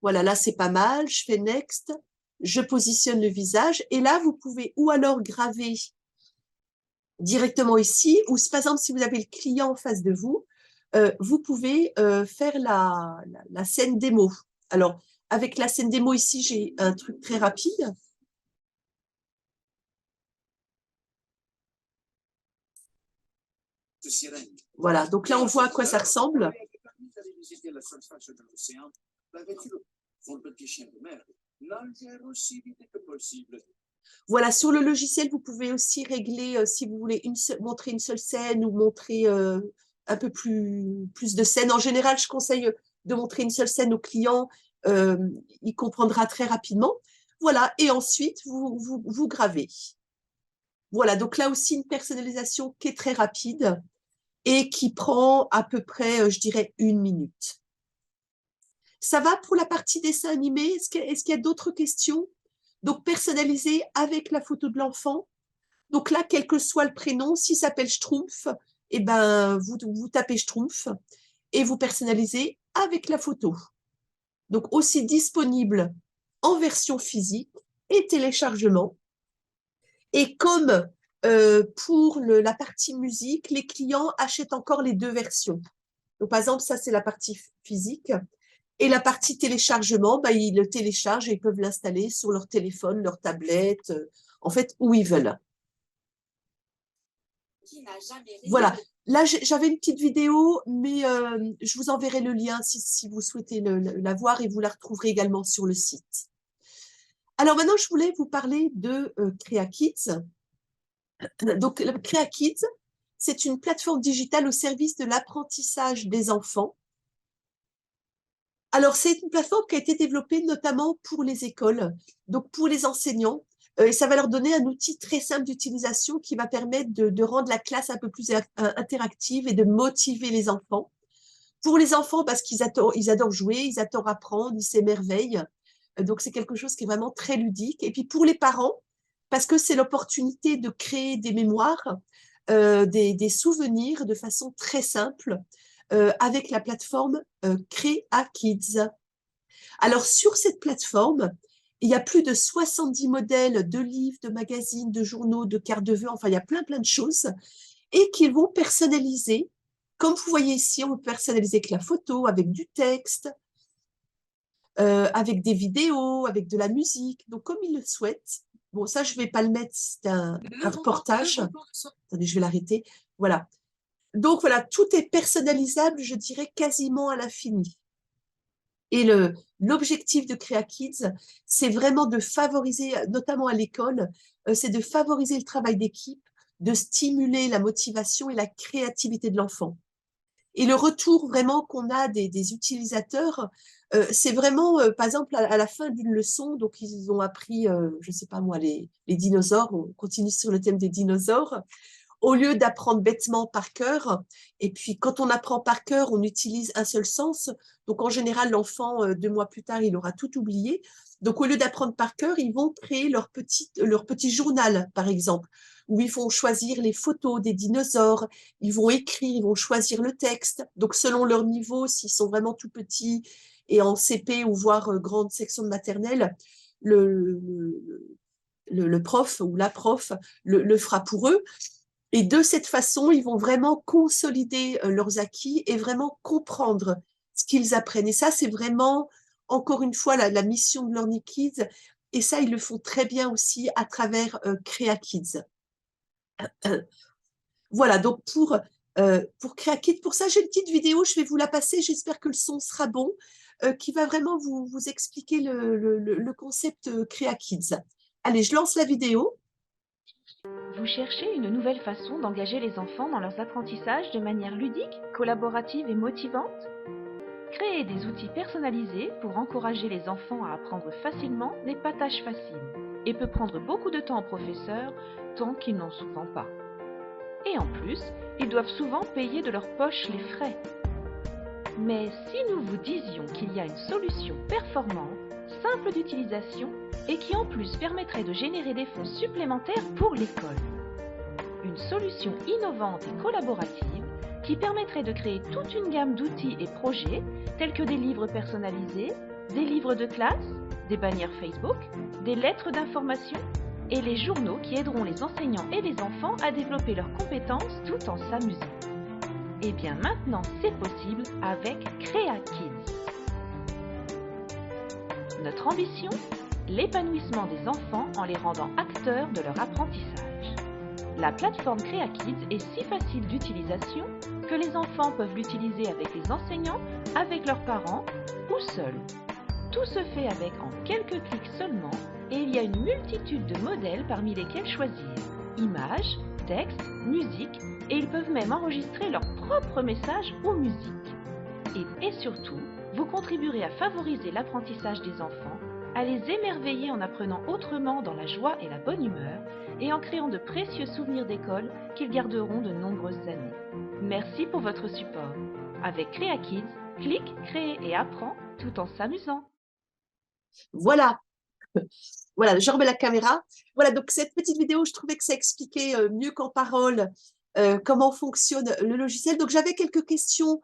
Speaker 1: Voilà, là, c'est pas mal. Je fais next. Je positionne le visage. Et là, vous pouvez ou alors graver directement ici, ou par exemple, si vous avez le client en face de vous, vous pouvez faire la scène démo. Alors, avec la scène démo ici, j'ai un truc très rapide. Voilà, donc là, on voit à quoi ça ressemble. Voilà, sur le logiciel, vous pouvez aussi régler si vous voulez montrer une seule scène ou montrer un peu plus de scènes. En général, je conseille de montrer une seule scène au client. Il comprendra très rapidement. Voilà, et ensuite, vous gravez. Voilà, donc là aussi, une personnalisation qui est très rapide et qui prend à peu près, je dirais, 1 minute. Ça va pour la partie dessin animé? Est-ce qu'il y a d'autres questions? Donc, personnaliser avec la photo de l'enfant. Donc là, quel que soit le prénom, s'il s'appelle Schtroumpf, eh ben, vous tapez Schtroumpf et vous personnalisez avec la photo. Donc aussi disponible en version physique et téléchargement. Et comme pour la partie musique, les clients achètent encore les 2 versions. Donc par exemple, ça c'est la partie physique. Et la partie téléchargement, bah, ils le téléchargent et ils peuvent l'installer sur leur téléphone, leur tablette, en fait, où ils veulent. Voilà. Là, j'avais une petite vidéo, mais je vous enverrai le lien si vous souhaitez la voir et vous la retrouverez également sur le site. Alors maintenant, je voulais vous parler de CreaKids. Donc, CreaKids, c'est une plateforme digitale au service de l'apprentissage des enfants. Alors, c'est une plateforme qui a été développée notamment pour les écoles, donc pour les enseignants, et ça va leur donner un outil très simple d'utilisation qui va permettre de rendre la classe un peu plus interactive et de motiver les enfants. Pour les enfants, parce qu'ils adorent jouer, ils adorent apprendre, ils s'émerveillent. Donc, c'est quelque chose qui est vraiment très ludique. Et puis, pour les parents, parce que c'est l'opportunité de créer des mémoires, des souvenirs de façon très simple avec la plateforme CreaKids. Alors, sur cette plateforme, il y a plus de 70 modèles de livres, de magazines, de journaux, de cartes de vœux, enfin, il y a plein de choses, et qu'ils vont personnaliser. Comme vous voyez ici, on peut personnaliser avec la photo, avec du texte, avec des vidéos, avec de la musique, donc comme ils le souhaitent. Bon, ça, je ne vais pas le mettre, c'est un reportage. Attendez, je vais l'arrêter. Voilà. Donc voilà, tout est personnalisable, je dirais quasiment à l'infini. Et l'objectif de CreaKids, c'est vraiment de favoriser, notamment à l'école, c'est de favoriser le travail d'équipe, de stimuler la motivation et la créativité de l'enfant. Et le retour vraiment qu'on a des utilisateurs, c'est vraiment, par exemple, à la fin d'une leçon, donc ils ont appris, je ne sais pas moi, les dinosaures, on continue sur le thème des dinosaures, au lieu d'apprendre bêtement par cœur. Et puis, quand on apprend par cœur, on utilise un seul sens. Donc, en général, l'enfant, 2 mois plus tard, il aura tout oublié. Donc, au lieu d'apprendre par cœur, ils vont créer leur petit journal, par exemple, où ils vont choisir les photos des dinosaures, ils vont écrire, ils vont choisir le texte. Donc, selon leur niveau, s'ils sont vraiment tout petits et en CP ou voire grande section de maternelle, le prof ou la prof le fera pour eux. Et de cette façon, ils vont vraiment consolider leurs acquis et vraiment comprendre ce qu'ils apprennent. Et ça, c'est vraiment, encore une fois, la mission de Learning Kids, Et ça, ils le font très bien aussi à travers Crea Kids. Voilà, donc pour Crea Kids, pour ça, j'ai une petite vidéo, je vais vous la passer, j'espère que le son sera bon, qui va vraiment vous expliquer le concept Crea Kids. Allez, je lance la vidéo.
Speaker 4: Vous cherchez une nouvelle façon d'engager les enfants dans leurs apprentissages de manière ludique, collaborative et motivante? Créer des outils personnalisés pour encourager les enfants à apprendre facilement n'est pas tâche facile et peut prendre beaucoup de temps aux professeurs tant qu'ils n'ont souvent pas. Et en plus, ils doivent souvent payer de leur poche les frais. Mais si nous vous disions qu'il y a une solution performante, simple d'utilisation et qui en plus permettrait de générer des fonds supplémentaires pour l'école. Une solution innovante et collaborative qui permettrait de créer toute une gamme d'outils et projets tels que des livres personnalisés, des livres de classe, des bannières Facebook, des lettres d'information et les journaux qui aideront les enseignants et les enfants à développer leurs compétences tout en s'amusant. Et bien maintenant, c'est possible avec Crea Kids. Notre ambition, l'épanouissement des enfants en les rendant acteurs de leur apprentissage. La plateforme Crea Kids est si facile d'utilisation que les enfants peuvent l'utiliser avec les enseignants, avec leurs parents ou seuls. Tout se fait avec en quelques clics seulement et il y a une multitude de modèles parmi lesquels choisir. Images, textes, musique et ils peuvent même enregistrer leur propre message ou musique. Et surtout, vous contribuerez à favoriser l'apprentissage des enfants, à les émerveiller en apprenant autrement dans la joie et la bonne humeur et en créant de précieux souvenirs d'école qu'ils garderont de nombreuses années. Merci pour votre support. Avec Crea Kids, clique, crée et apprends tout en s'amusant.
Speaker 1: Voilà. Voilà, je remets la caméra. Voilà, donc cette petite vidéo, je trouvais que ça expliquait mieux qu'en parole comment fonctionne le logiciel. Donc, j'avais quelques questions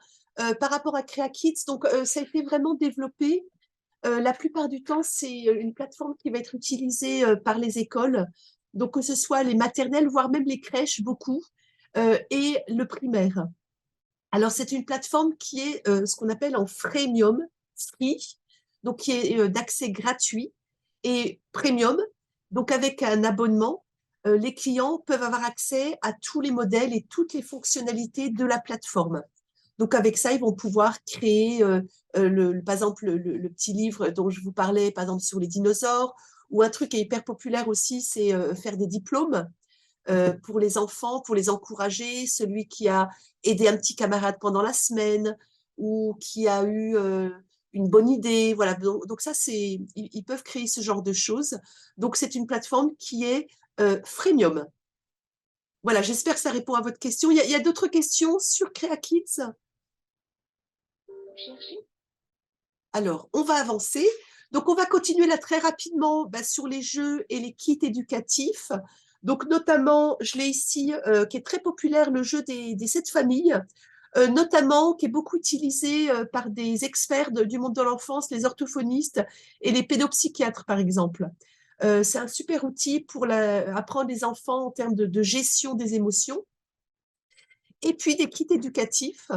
Speaker 1: par rapport à Crea Kids. Donc, ça a été vraiment développé. La plupart du temps, c'est une plateforme qui va être utilisée par les écoles. Donc, que ce soit les maternelles, voire même les crèches, beaucoup, et le primaire. Alors, c'est une plateforme qui est ce qu'on appelle en freemium, free, donc qui est d'accès gratuit, et premium, donc avec un abonnement, les clients peuvent avoir accès à tous les modèles et toutes les fonctionnalités de la plateforme. Donc avec ça, ils vont pouvoir créer, par exemple, le petit livre dont je vous parlais, par exemple, sur les dinosaures, ou un truc qui est hyper populaire aussi, c'est faire des diplômes pour les enfants, pour les encourager, celui qui a aidé un petit camarade pendant la semaine ou qui a eu une bonne idée. Voilà. Donc ça, ils peuvent créer ce genre de choses. Donc c'est une plateforme qui est freemium. Voilà, j'espère que ça répond à votre question. Il y a d'autres questions sur Crea Kids? Alors, on va avancer. Donc, on va continuer là très rapidement sur les jeux et les kits éducatifs. Donc, notamment, je l'ai ici, qui est très populaire, le jeu des 7 familles, notamment qui est beaucoup utilisé par des experts du monde de l'enfance, les orthophonistes et les pédopsychiatres, par exemple. C'est un super outil pour apprendre les enfants en termes de gestion des émotions. Et puis, des kits éducatifs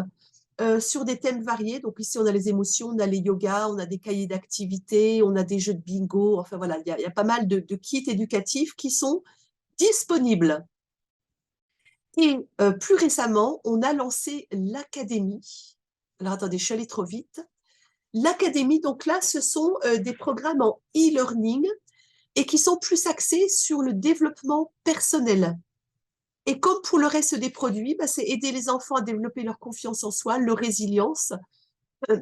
Speaker 1: sur des thèmes variés. Donc ici, on a les émotions, on a les yogas, on a des cahiers d'activités, on a des jeux de bingo. Enfin voilà, il y a pas mal de kits éducatifs qui sont disponibles. Et plus récemment, on a lancé l'académie. Alors attendez, je suis allée trop vite. L'académie, donc là, ce sont des programmes en e-learning et qui sont plus axés sur le développement personnel. Et comme pour le reste des produits, c'est aider les enfants à développer leur confiance en soi, leur résilience.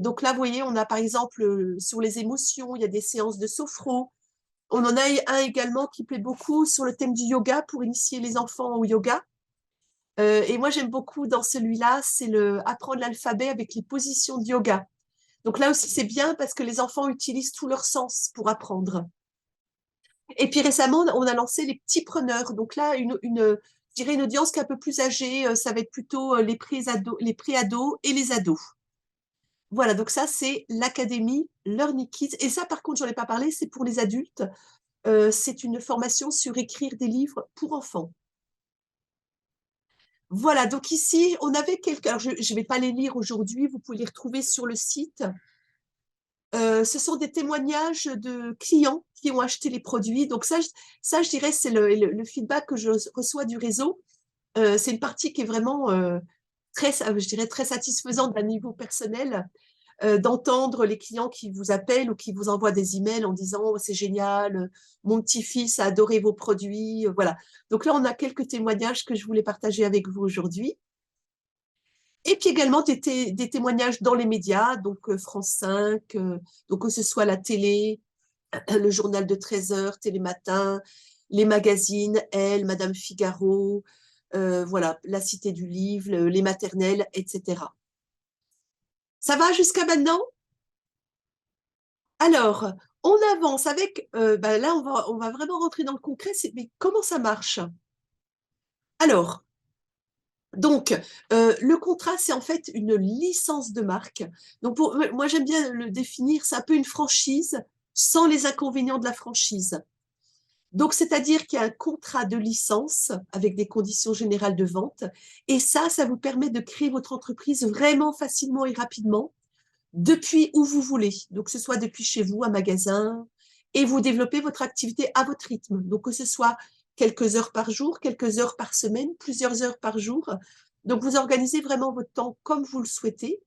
Speaker 1: Donc là, vous voyez, on a par exemple sur les émotions, il y a des séances de sophro. On en a un également qui plaît beaucoup sur le thème du yoga pour initier les enfants au yoga. Et moi, j'aime beaucoup dans celui-là, c'est apprendre l'alphabet avec les positions de yoga. Donc là aussi, c'est bien parce que les enfants utilisent tous leurs sens pour apprendre. Et puis récemment, on a lancé les petits preneurs. Donc là, je dirais une audience qui est un peu plus âgée, ça va être plutôt les pré-ados et les ados. Voilà, donc ça, c'est l'Académie Learning Kids. Et ça, par contre, j'en ai pas parlé, c'est pour les adultes. C'est une formation sur écrire des livres pour enfants. Voilà, donc ici, on avait quelques... Alors, je ne vais pas les lire aujourd'hui, vous pouvez les retrouver sur le site. ce sont des témoignages de clients qui ont acheté les produits. Donc je dirais, c'est le feedback que je reçois du réseau. C'est une partie qui est vraiment je dirais, très satisfaisante d'un niveau personnel, d'entendre les clients qui vous appellent ou qui vous envoient des emails en disant oh, c'est génial, mon petit-fils a adoré vos produits. Voilà. Donc là, on a quelques témoignages que je voulais partager avec vous aujourd'hui. Et puis également des témoignages dans les médias, donc France 5, donc que ce soit la télé, le journal de 13 heures, Télématin, les magazines, Elle, Madame Figaro, voilà, la Cité du Livre, les maternelles, etc. Ça va jusqu'à maintenant? Alors, on avance avec, là, on va vraiment rentrer dans le concret, mais comment ça marche? Alors, donc, le contrat, c'est en fait une licence de marque. Donc, moi, j'aime bien le définir, c'est un peu une franchise sans les inconvénients de la franchise. Donc, c'est-à-dire qu'il y a un contrat de licence avec des conditions générales de vente. Et ça vous permet de créer votre entreprise vraiment facilement et rapidement depuis où vous voulez. Donc, que ce soit depuis chez vous, un magasin, et vous développez votre activité à votre rythme. Donc, que ce soit quelques heures par jour, quelques heures par semaine, plusieurs heures par jour. Donc, vous organisez vraiment votre temps comme vous le souhaitez.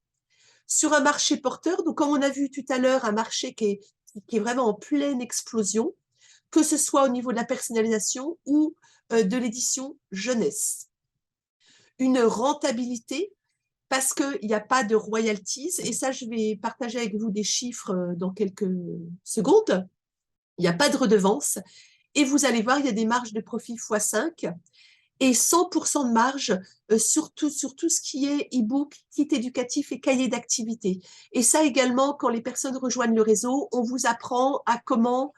Speaker 1: Sur un marché porteur, donc comme on a vu tout à l'heure, un marché qui est vraiment en pleine explosion, que ce soit au niveau de la personnalisation ou de l'édition jeunesse. Une rentabilité parce qu'il n'y a pas de royalties. Et ça, je vais partager avec vous des chiffres dans quelques secondes. Il n'y a pas de redevance. Et vous allez voir, il y a des marges de profit x5 et 100% de marge sur tout ce qui est e-book, kit éducatif et cahier d'activité. Et ça également, quand les personnes rejoignent le réseau, on vous apprend à comment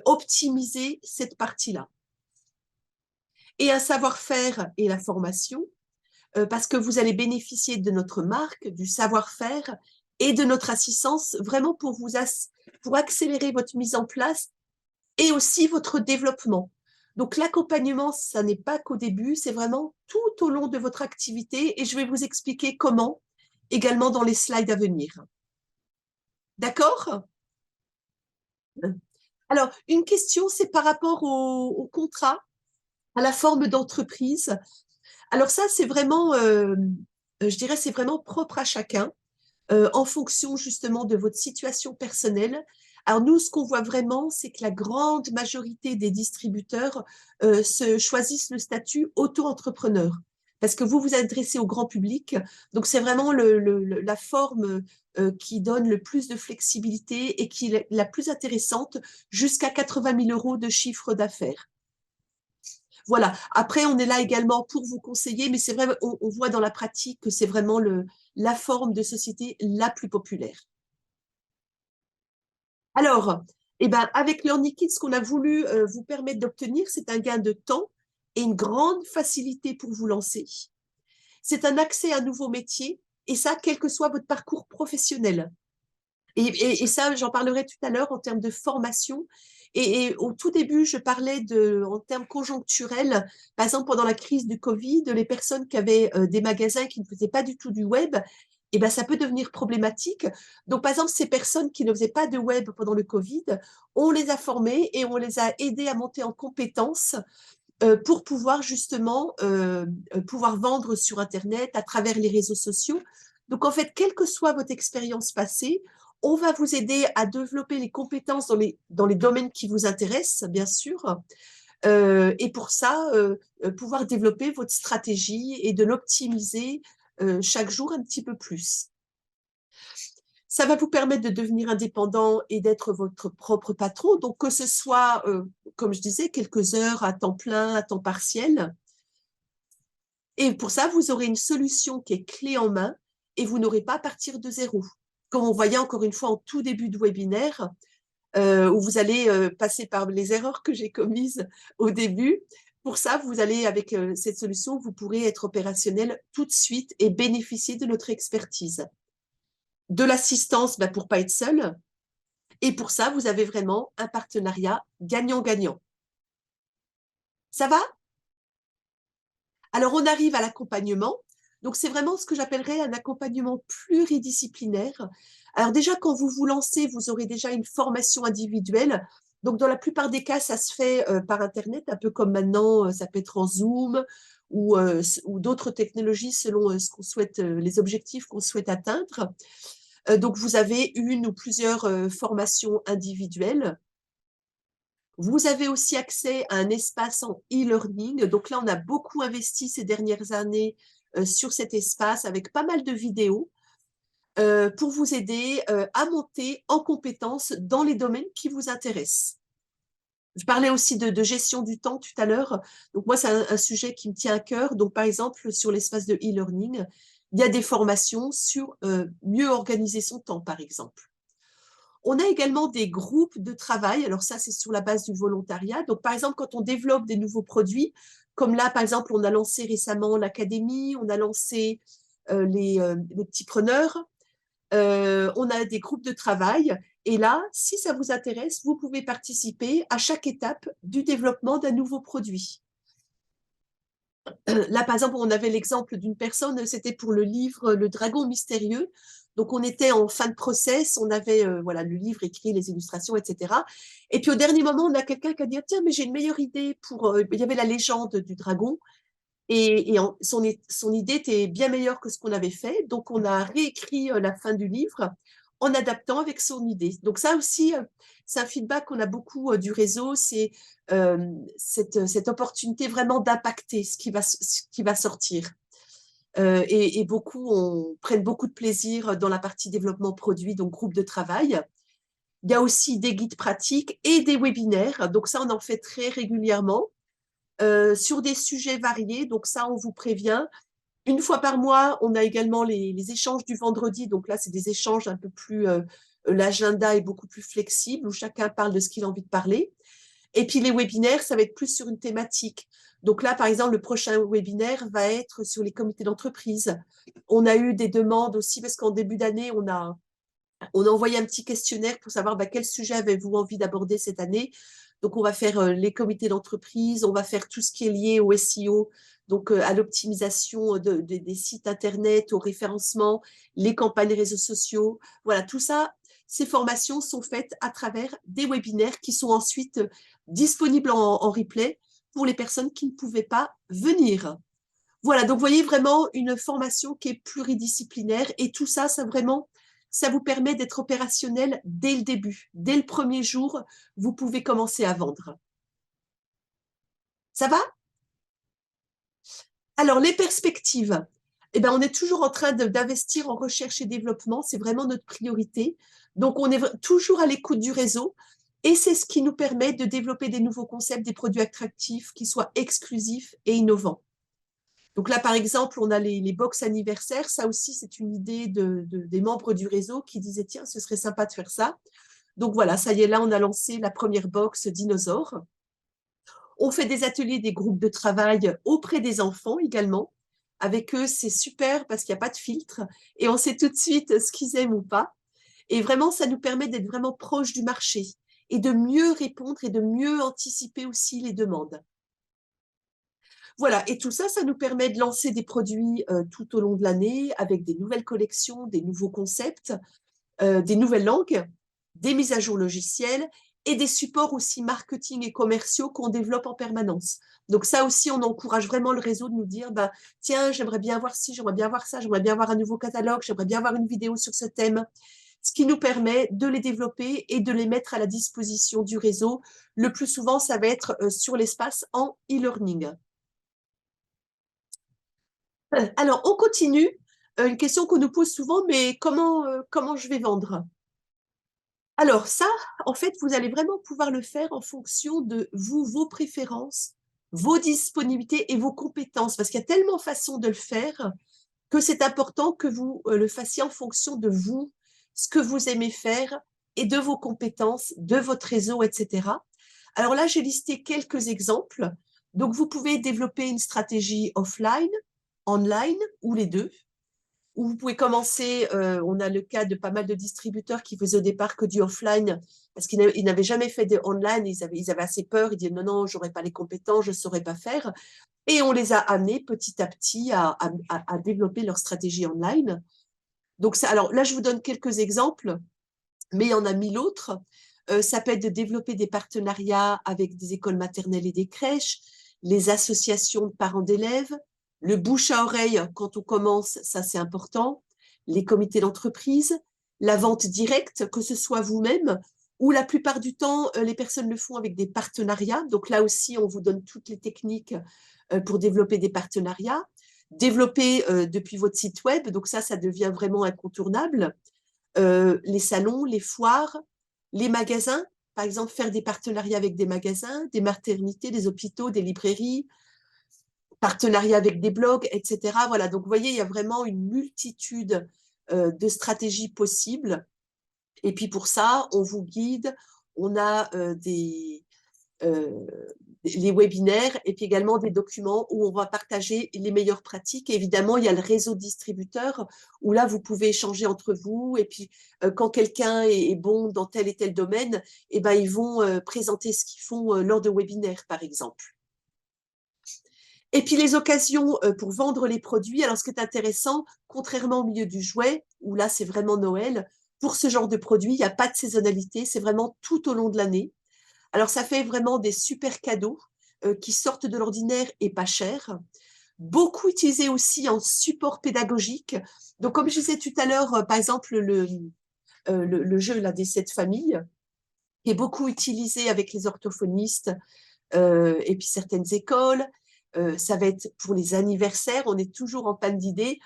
Speaker 1: optimiser cette partie-là. Et un savoir-faire et la formation, parce que vous allez bénéficier de notre marque, du savoir-faire et de notre assistance vraiment pour accélérer votre mise en place et aussi votre développement. Donc l'accompagnement, ça n'est pas qu'au début, c'est vraiment tout au long de votre activité et je vais vous expliquer comment également dans les slides à venir. D'accord? Alors, une question, c'est par rapport au contrat, à la forme d'entreprise. Alors ça, c'est vraiment, je dirais, c'est vraiment propre à chacun, en fonction justement de votre situation personnelle. Alors nous, ce qu'on voit vraiment, c'est que la grande majorité des distributeurs choisissent le statut auto-entrepreneur. Parce que vous vous adressez au grand public, donc c'est vraiment la forme qui donne le plus de flexibilité et qui est la plus intéressante, jusqu'à 80 000 € de chiffre d'affaires. Voilà. Après, on est là également pour vous conseiller, mais c'est vrai, on voit dans la pratique que c'est vraiment la forme de société la plus populaire. Alors, avec LearnyKit, ce qu'on a voulu vous permettre d'obtenir, c'est un gain de temps et une grande facilité pour vous lancer. C'est un accès à un nouveau métier, et ça, quel que soit votre parcours professionnel. Et ça, j'en parlerai tout à l'heure en termes de formation. Et au tout début, je parlais en termes conjoncturels. Par exemple, pendant la crise du Covid, les personnes qui avaient des magasins qui ne faisaient pas du tout du web, ça peut devenir problématique. Donc, par exemple, ces personnes qui ne faisaient pas de web pendant le Covid, on les a formées et on les a aidées à monter en compétences pour pouvoir justement pouvoir vendre sur Internet à travers les réseaux sociaux. Donc, en fait, quelle que soit votre expérience passée, on va vous aider à développer les compétences dans les domaines qui vous intéressent, bien sûr. Et pour ça, pouvoir développer votre stratégie et de l'optimiser chaque jour un petit peu plus. Ça va vous permettre de devenir indépendant et d'être votre propre patron. Donc, que ce soit, comme je disais, quelques heures à temps plein, à temps partiel. Et pour ça, vous aurez une solution qui est clé en main et vous n'aurez pas à partir de zéro. Comme on voyait encore une fois en tout début de webinaire, où vous allez passer par les erreurs que j'ai commises au début. Pour ça, vous allez, avec cette solution, vous pourrez être opérationnel tout de suite et bénéficier de notre expertise. De l'assistance pour ne pas être seul. Et pour ça, vous avez vraiment un partenariat gagnant-gagnant. Ça va? Alors, on arrive à l'accompagnement. Donc, c'est vraiment ce que j'appellerais un accompagnement pluridisciplinaire. Alors déjà, quand vous vous lancez, vous aurez déjà une formation individuelle. Donc, dans la plupart des cas, ça se fait par Internet, un peu comme maintenant, ça peut être en Zoom ou d'autres technologies selon ce qu'on souhaite, les objectifs qu'on souhaite atteindre. Donc, vous avez une ou plusieurs formations individuelles. Vous avez aussi accès à un espace en e-learning. Donc là, on a beaucoup investi ces dernières années sur cet espace avec pas mal de vidéos pour vous aider à monter en compétences dans les domaines qui vous intéressent. Je parlais aussi de gestion du temps tout à l'heure. Donc moi, c'est un sujet qui me tient à cœur. Donc par exemple, sur l'espace de e-learning, il y a des formations sur mieux organiser son temps, par exemple. On a également des groupes de travail. Alors ça, c'est sur la base du volontariat. Donc par exemple, quand on développe des nouveaux produits, comme là, par exemple, on a lancé récemment l'académie, on a lancé les petits preneurs, on a des groupes de travail. Et là, si ça vous intéresse, vous pouvez participer à chaque étape du développement d'un nouveau produit. Là, par exemple, on avait l'exemple d'une personne, c'était pour le livre Le Dragon mystérieux. Donc, on était en fin de process, on avait voilà, le livre écrit, les illustrations, etc. Et puis, au dernier moment, on a quelqu'un qui a dit, tiens, mais j'ai une meilleure idée pour… il y avait la légende du dragon. Et son idée était bien meilleure que ce qu'on avait fait. Donc, on a réécrit la fin du livre en adaptant avec son idée. Donc, ça aussi, c'est un feedback qu'on a beaucoup du réseau. C'est cette opportunité vraiment d'impacter ce qui va sortir. Et beaucoup prennent beaucoup de plaisir dans la partie développement produit, donc groupe de travail. Il y a aussi des guides pratiques et des webinaires. Donc, ça, on en fait très régulièrement. Sur des sujets variés. Donc ça, on vous prévient. Une fois par mois, on a également les échanges du vendredi. Donc là, c'est des échanges un peu plus… l'agenda est beaucoup plus flexible, où chacun parle de ce qu'il a envie de parler. Et puis les webinaires, ça va être plus sur une thématique. Donc là, par exemple, le prochain webinaire va être sur les comités d'entreprise. On a eu des demandes aussi, parce qu'en début d'année, on a envoyé un petit questionnaire pour savoir quel sujet avez-vous envie d'aborder cette année. Donc, on va faire les comités d'entreprise, on va faire tout ce qui est lié au SEO, donc à l'optimisation des sites Internet, au référencement, les campagnes réseaux sociaux. Voilà, tout ça, ces formations sont faites à travers des webinaires qui sont ensuite disponibles en replay pour les personnes qui ne pouvaient pas venir. Voilà, donc vous voyez vraiment une formation qui est pluridisciplinaire et tout ça, ça vous permet d'être opérationnel dès le début. Dès le premier jour, vous pouvez commencer à vendre. Ça va? Alors, les perspectives. Eh bien, on est toujours en train d'investir en recherche et développement. C'est vraiment notre priorité. Donc, on est toujours à l'écoute du réseau. Et c'est ce qui nous permet de développer des nouveaux concepts, des produits attractifs qui soient exclusifs et innovants. Donc là, par exemple, on a les box anniversaires. Ça aussi, c'est une idée des membres du réseau qui disaient, tiens, ce serait sympa de faire ça. Donc voilà, ça y est, là, on a lancé la première box dinosaure. On fait des ateliers, des groupes de travail auprès des enfants également. Avec eux, c'est super parce qu'il n'y a pas de filtre et on sait tout de suite ce qu'ils aiment ou pas. Et vraiment, ça nous permet d'être vraiment proche du marché et de mieux répondre et de mieux anticiper aussi les demandes. Voilà, et tout ça, ça nous permet de lancer des produits tout au long de l'année avec des nouvelles collections, des nouveaux concepts, des nouvelles langues, des mises à jour logicielles et des supports aussi marketing et commerciaux qu'on développe en permanence. Donc ça aussi, on encourage vraiment le réseau de nous dire, tiens, j'aimerais bien voir ci, j'aimerais bien voir ça, j'aimerais bien voir un nouveau catalogue, j'aimerais bien voir une vidéo sur ce thème, ce qui nous permet de les développer et de les mettre à la disposition du réseau. Le plus souvent, ça va être sur l'espace en e-learning. Alors, on continue. Une question qu'on nous pose souvent, mais comment je vais vendre? Alors ça, en fait, vous allez vraiment pouvoir le faire en fonction de vous, vos préférences, vos disponibilités et vos compétences, parce qu'il y a tellement de façons de le faire que c'est important que vous le fassiez en fonction de vous, ce que vous aimez faire et de vos compétences, de votre réseau, etc. Alors là, j'ai listé quelques exemples. Donc, vous pouvez développer une stratégie offline, online ou les deux. Où vous pouvez commencer, on a le cas de pas mal de distributeurs qui faisaient au départ que du offline parce qu'ils n'avaient jamais fait de online, ils avaient assez peur, ils disaient non, j'aurais pas les compétences, je saurais pas faire. Et on les a amenés petit à petit à développer leur stratégie online. Donc, alors là, je vous donne quelques exemples, mais il y en a 1000 autres. Ça peut être de développer des partenariats avec des écoles maternelles et des crèches, les associations de parents d'élèves, le bouche à oreille quand on commence, ça c'est important, les comités d'entreprise, la vente directe, que ce soit vous-même, ou la plupart du temps, les personnes le font avec des partenariats. Donc là aussi, on vous donne toutes les techniques pour développer des partenariats. Développer depuis votre site web, donc ça devient vraiment incontournable. Les salons, les foires, les magasins, par exemple faire des partenariats avec des magasins, des maternités, des hôpitaux, des librairies, partenariats avec des blogs, etc. Voilà, donc vous voyez, il y a vraiment une multitude de stratégies possibles. Et puis pour ça, on vous guide, on a les webinaires et puis également des documents où on va partager les meilleures pratiques. Et évidemment, il y a le réseau distributeur où là, vous pouvez échanger entre vous. Et puis, quand quelqu'un est bon dans tel et tel domaine, eh ben, ils vont présenter ce qu'ils font lors de webinaires, par exemple. Et puis, les occasions pour vendre les produits. Alors, ce qui est intéressant, contrairement au milieu du jouet, où là, c'est vraiment Noël, pour ce genre de produit, il n'y a pas de saisonnalité. C'est vraiment tout au long de l'année. Alors, ça fait vraiment des super cadeaux qui sortent de l'ordinaire et pas chers. Beaucoup utilisés aussi en support pédagogique. Donc, comme je disais tout à l'heure, par exemple, le jeu là, des 7 familles est beaucoup utilisé avec les orthophonistes et puis certaines écoles. Ça va être pour les anniversaires. On est toujours en panne d'idées.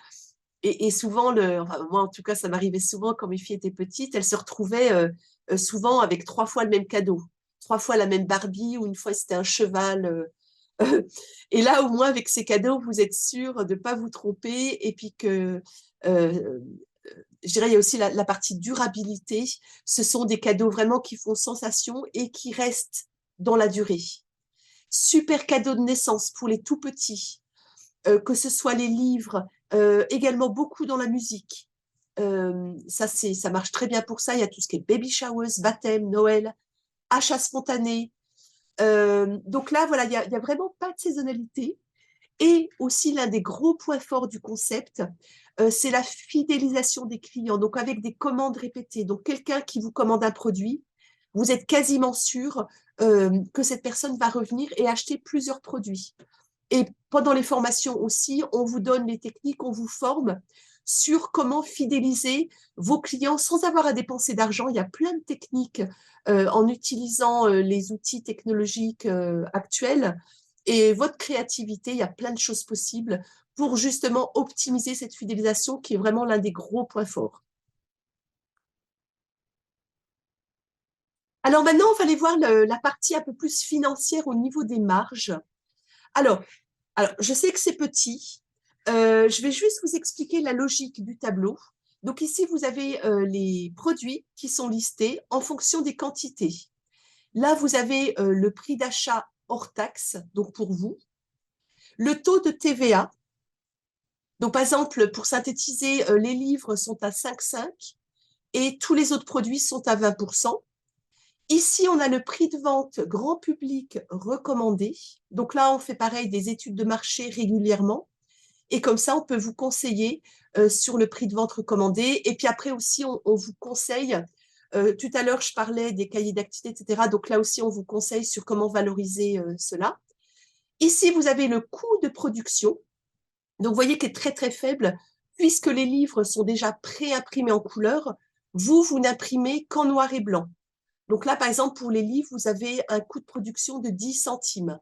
Speaker 1: Et souvent, enfin, moi en tout cas, ça m'arrivait souvent quand mes filles étaient petites, elles se retrouvaient souvent avec 3 fois le même cadeau. 3 fois la même Barbie, ou une fois c'était un cheval. Et là, au moins, avec ces cadeaux, vous êtes sûr de ne pas vous tromper. Et puis que, je dirais, il y a aussi la partie durabilité. Ce sont des cadeaux vraiment qui font sensation et qui restent dans la durée. Super cadeau de naissance pour les tout petits, que ce soit les livres, également beaucoup dans la musique. Ça marche très bien pour ça. Il y a tout ce qui est baby showers, baptême, Noël, achat spontané. Donc là, voilà, il y a vraiment pas de saisonnalité. Et aussi, l'un des gros points forts du concept, c'est la fidélisation des clients, donc avec des commandes répétées. Donc, quelqu'un qui vous commande un produit, vous êtes quasiment sûr que cette personne va revenir et acheter plusieurs produits. Et pendant les formations aussi, on vous donne les techniques, on vous forme sur comment fidéliser vos clients sans avoir à dépenser d'argent. Il y a plein de techniques en utilisant les outils technologiques actuels et votre créativité. Il y a plein de choses possibles pour justement optimiser cette fidélisation qui est vraiment l'un des gros points forts. Alors maintenant, on va aller voir la partie un peu plus financière au niveau des marges. Alors, je sais que c'est petit. Je vais juste vous expliquer la logique du tableau. Donc ici, vous avez les produits qui sont listés en fonction des quantités. Là, vous avez le prix d'achat hors taxe, donc pour vous. Le taux de TVA. Donc, par exemple, pour synthétiser, les livres sont à 5,5 et tous les autres produits sont à 20%. Ici, on a le prix de vente grand public recommandé. Donc là, on fait pareil des études de marché régulièrement. Et comme ça, on peut vous conseiller sur le prix de vente recommandé. Et puis après aussi, on vous conseille, tout à l'heure, je parlais des cahiers d'activité, etc. Donc là aussi, on vous conseille sur comment valoriser cela. Ici, vous avez le coût de production. Donc, vous voyez qu'il est très, très faible, puisque les livres sont déjà pré-imprimés en couleur. Vous n'imprimez qu'en noir et blanc. Donc là, par exemple, pour les livres, vous avez un coût de production de 10 centimes.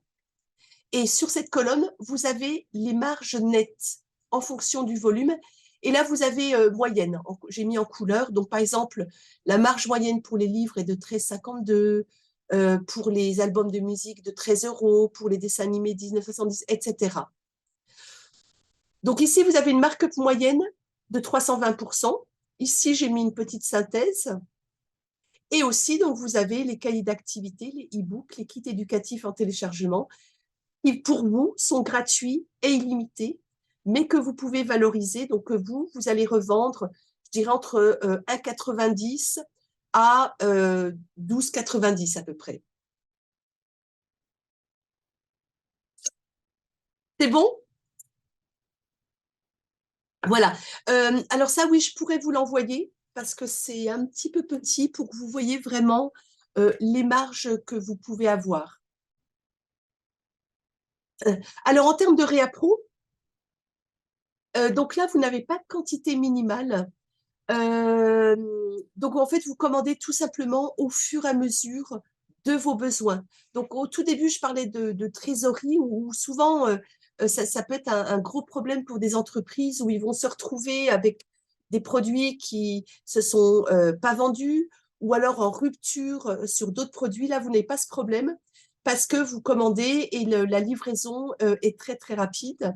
Speaker 1: Et sur cette colonne, vous avez les marges nettes en fonction du volume. Et là, vous avez moyenne. J'ai mis en couleur. Donc, par exemple, la marge moyenne pour les livres est de 13,52, pour les albums de musique de 13 €, pour les dessins animés 19,70, etc. Donc ici, vous avez une markup moyenne de 320%. Ici, j'ai mis une petite synthèse. Et aussi, donc, vous avez les cahiers d'activité, les e-books, les kits éducatifs en téléchargement, qui pour vous sont gratuits et illimités, mais que vous pouvez valoriser. Donc, que vous allez revendre, je dirais, entre 1,90 à 12,90 à peu près. C'est bon? Voilà. Alors ça, oui, je pourrais vous l'envoyer parce que c'est un petit peu petit pour que vous voyez vraiment les marges que vous pouvez avoir. Alors, en termes de réappro, donc là, vous n'avez pas de quantité minimale. Euh, donc, en fait, vous commandez tout simplement au fur et à mesure de vos besoins. Donc, au tout début, je parlais de trésorerie où souvent, ça peut être un gros problème pour des entreprises où ils vont se retrouver avec des produits qui se sont pas vendus ou alors en rupture sur d'autres produits. Là, vous n'avez pas ce problème parce que vous commandez et la livraison est très, très rapide.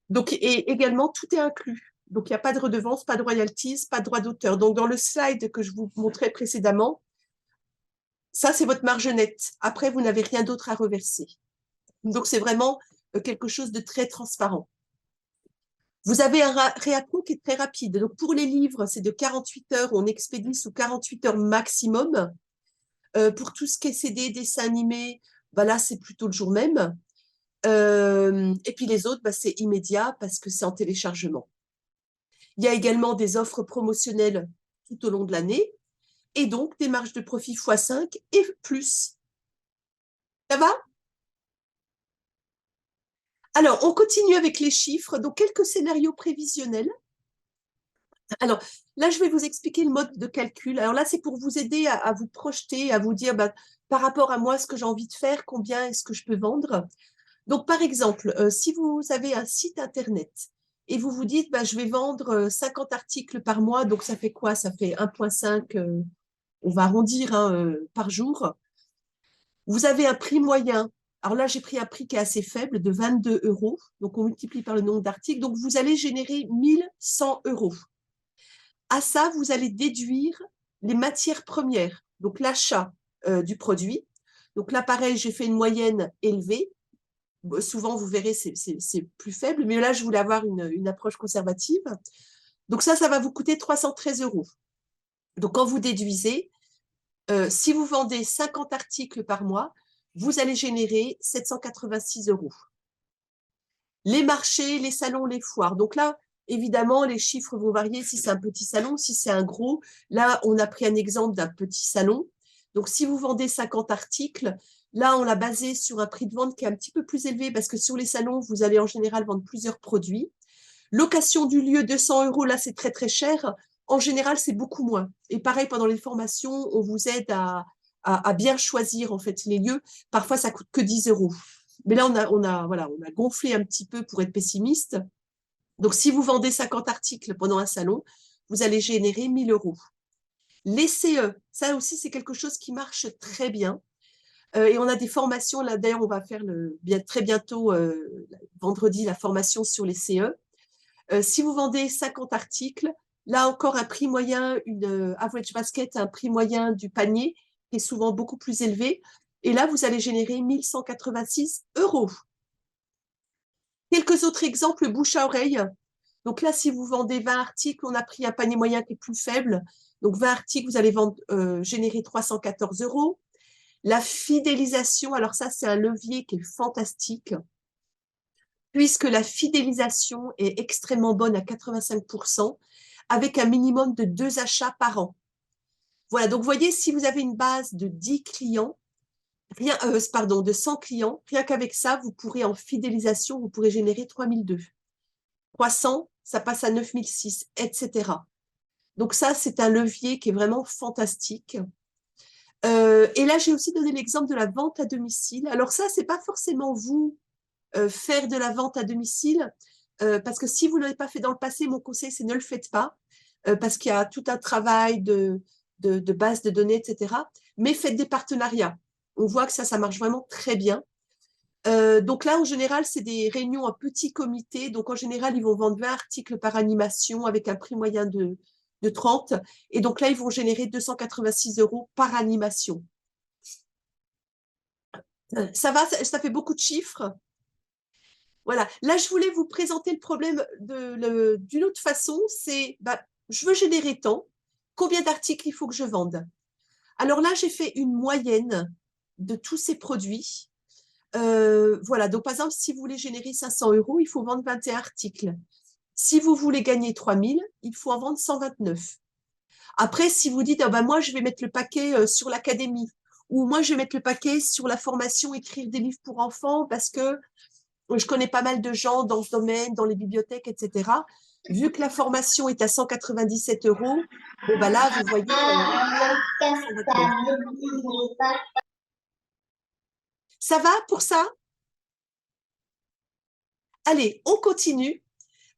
Speaker 1: Donc, et également, tout est inclus. Donc, il n'y a pas de redevance, pas de royalties, pas de droit d'auteur. Donc, dans le slide que je vous montrais précédemment, ça, c'est votre marge nette. Après, vous n'avez rien d'autre à reverser. Donc, c'est vraiment quelque chose de très transparent. Vous avez un réappro qui est très rapide. Donc, pour les livres, c'est de 48 heures. On expédie sous 48 heures maximum. Pour tout ce qui est CD, dessin animé, bah là, c'est plutôt le jour même. Et puis les autres, bah, c'est immédiat parce que c'est en téléchargement. Il y a également des offres promotionnelles tout au long de l'année et donc des marges de profit x5 et plus. Ça va? Alors, on continue avec les chiffres. Donc, quelques scénarios prévisionnels. Alors, là, je vais vous expliquer le mode de calcul. Alors là, c'est pour vous aider à vous projeter, à vous dire, bah, par rapport à moi, ce que j'ai envie de faire, combien est-ce que je peux vendre. Donc, par exemple, si vous avez un site Internet et vous vous dites, bah, je vais vendre 50 articles par mois, donc ça fait quoi? Ça fait 1,5, on va arrondir hein, par jour. Vous avez un prix moyen. Alors là, j'ai pris un prix qui est assez faible, de 22 euros. Donc, on multiplie par le nombre d'articles. Donc, vous allez générer 1100 euros. À ça, vous allez déduire les matières premières, donc l'achat du produit. Donc là, pareil, j'ai fait une moyenne élevée. Souvent, vous verrez, c'est plus faible, mais là, je voulais avoir une approche conservative. Donc ça va vous coûter 313 euros. Donc quand vous déduisez, si vous vendez 50 articles par mois, vous allez générer 786 euros. Les marchés, les salons, les foires. Donc là, évidemment, les chiffres vont varier si c'est un petit salon, si c'est un gros. Là, on a pris un exemple d'un petit salon. Donc, si vous vendez 50 articles, là, on l'a basé sur un prix de vente qui est un petit peu plus élevé parce que sur les salons, vous allez en général vendre plusieurs produits. Location du lieu, 200 euros, là, c'est très, très cher. En général, c'est beaucoup moins. Et pareil, pendant les formations, on vous aide à bien choisir, en fait, les lieux. Parfois, ça coûte que 10 euros. Mais là, voilà, on a gonflé un petit peu pour être pessimiste. Donc, si vous vendez 50 articles pendant un salon, vous allez générer 1000 euros. Les CE, ça aussi, c'est quelque chose qui marche très bien. Et on a des formations, là, d'ailleurs, on va faire très bientôt, vendredi, la formation sur les CE. Si vous vendez 50 articles, là encore, un prix moyen, une average basket, un prix moyen du panier qui est souvent beaucoup plus élevé. Et là, vous allez générer 1186 euros. Quelques autres exemples bouche à oreille. Donc là, si vous vendez 20 articles, on a pris un panier moyen qui est plus faible. Donc 20 articles, vous allez générer 314 euros. La fidélisation, alors ça, c'est un levier qui est fantastique, puisque la fidélisation est extrêmement bonne à 85%, avec un minimum de 2 achats par an. Voilà, donc vous voyez, si vous avez une base de 10 clients, de 100 clients, rien qu'avec ça, vous pourrez en fidélisation, vous pourrez générer 3002. 300, ça passe à 9006, etc. Donc ça, c'est un levier qui est vraiment fantastique. Et là, j'ai aussi donné l'exemple de la vente à domicile. Alors ça, c'est pas forcément vous faire de la vente à domicile, parce que si vous ne l'avez pas fait dans le passé, mon conseil, c'est ne le faites pas, parce qu'il y a tout un travail de base de données, etc. Mais faites des partenariats. On voit que ça marche vraiment très bien. Donc là, en général, c'est des réunions en petit comité. Donc, en général, ils vont vendre 20 articles par animation avec un prix moyen de 30. Et donc là, ils vont générer 286 euros par animation. Ça va, ça fait beaucoup de chiffres. Voilà. Là, je voulais vous présenter le problème d'une autre façon. C'est, je veux générer tant. Combien d'articles il faut que je vende? Alors là, j'ai fait une moyenne de tous ces produits. Voilà, donc par exemple, si vous voulez générer 500 euros, il faut vendre 21 articles. Si vous voulez gagner 3000, il faut en vendre 129. Après, si vous dites, ah ben moi, je vais mettre le paquet sur l'académie, ou moi, je vais mettre le paquet sur la formation écrire des livres pour enfants parce que je connais pas mal de gens dans ce domaine, dans les bibliothèques, etc. Vu que la formation est à 197 euros, bon ben là, vous voyez, 129. Ça va pour ça? Allez, on continue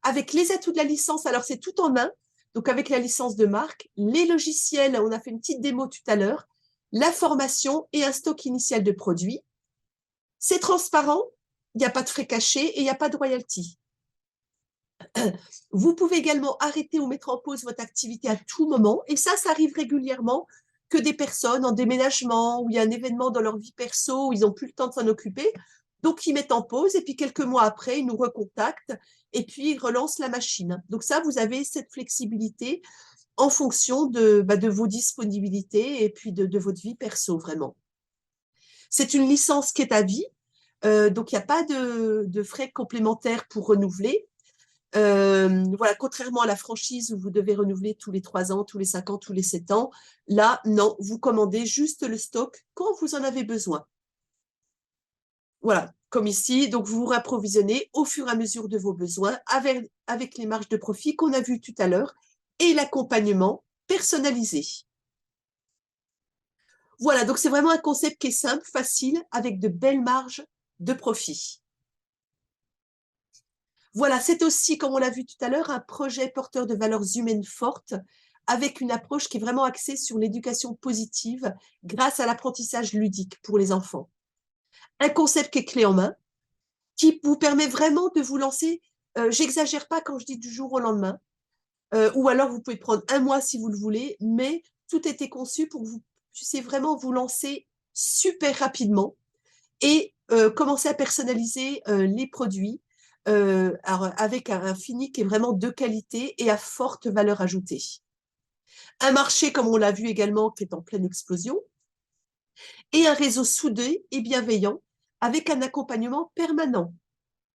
Speaker 1: avec les atouts de la licence. Alors, c'est tout en un. Donc, avec la licence de marque, les logiciels, on a fait une petite démo tout à l'heure, la formation et un stock initial de produits. C'est transparent, il n'y a pas de frais cachés et il n'y a pas de royalty. Vous pouvez également arrêter ou mettre en pause votre activité à tout moment. Et ça arrive régulièrement que des personnes en déménagement ou il y a un événement dans leur vie perso où ils n'ont plus le temps de s'en occuper. Donc, ils mettent en pause et puis quelques mois après, ils nous recontactent et puis ils relancent la machine. Donc ça, vous avez cette flexibilité en fonction de vos disponibilités et puis de votre vie perso, vraiment. C'est une licence qui est à vie, donc il n'y a pas de frais complémentaires pour renouveler. Voilà, contrairement à la franchise où vous devez renouveler tous les 3 ans, tous les 5 ans, tous les 7 ans, là, non, vous commandez juste le stock quand vous en avez besoin. Voilà, comme ici, donc vous vous rapprovisionnez au fur et à mesure de vos besoins avec les marges de profit qu'on a vues tout à l'heure et l'accompagnement personnalisé. Voilà, donc c'est vraiment un concept qui est simple, facile, avec de belles marges de profit. Voilà, c'est aussi, comme on l'a vu tout à l'heure, un projet porteur de valeurs humaines fortes, avec une approche qui est vraiment axée sur l'éducation positive grâce à l'apprentissage ludique pour les enfants. Un concept qui est clé en main, qui vous permet vraiment de vous lancer, j'exagère pas quand je dis du jour au lendemain, ou alors vous pouvez prendre 1 mois si vous le voulez, mais tout a été conçu pour que vous puissiez vraiment vous lancer super rapidement et commencer à personnaliser les produits avec un fini qui est vraiment de qualité et à forte valeur ajoutée. Un marché, comme on l'a vu également, qui est en pleine explosion, et un réseau soudé et bienveillant avec un accompagnement permanent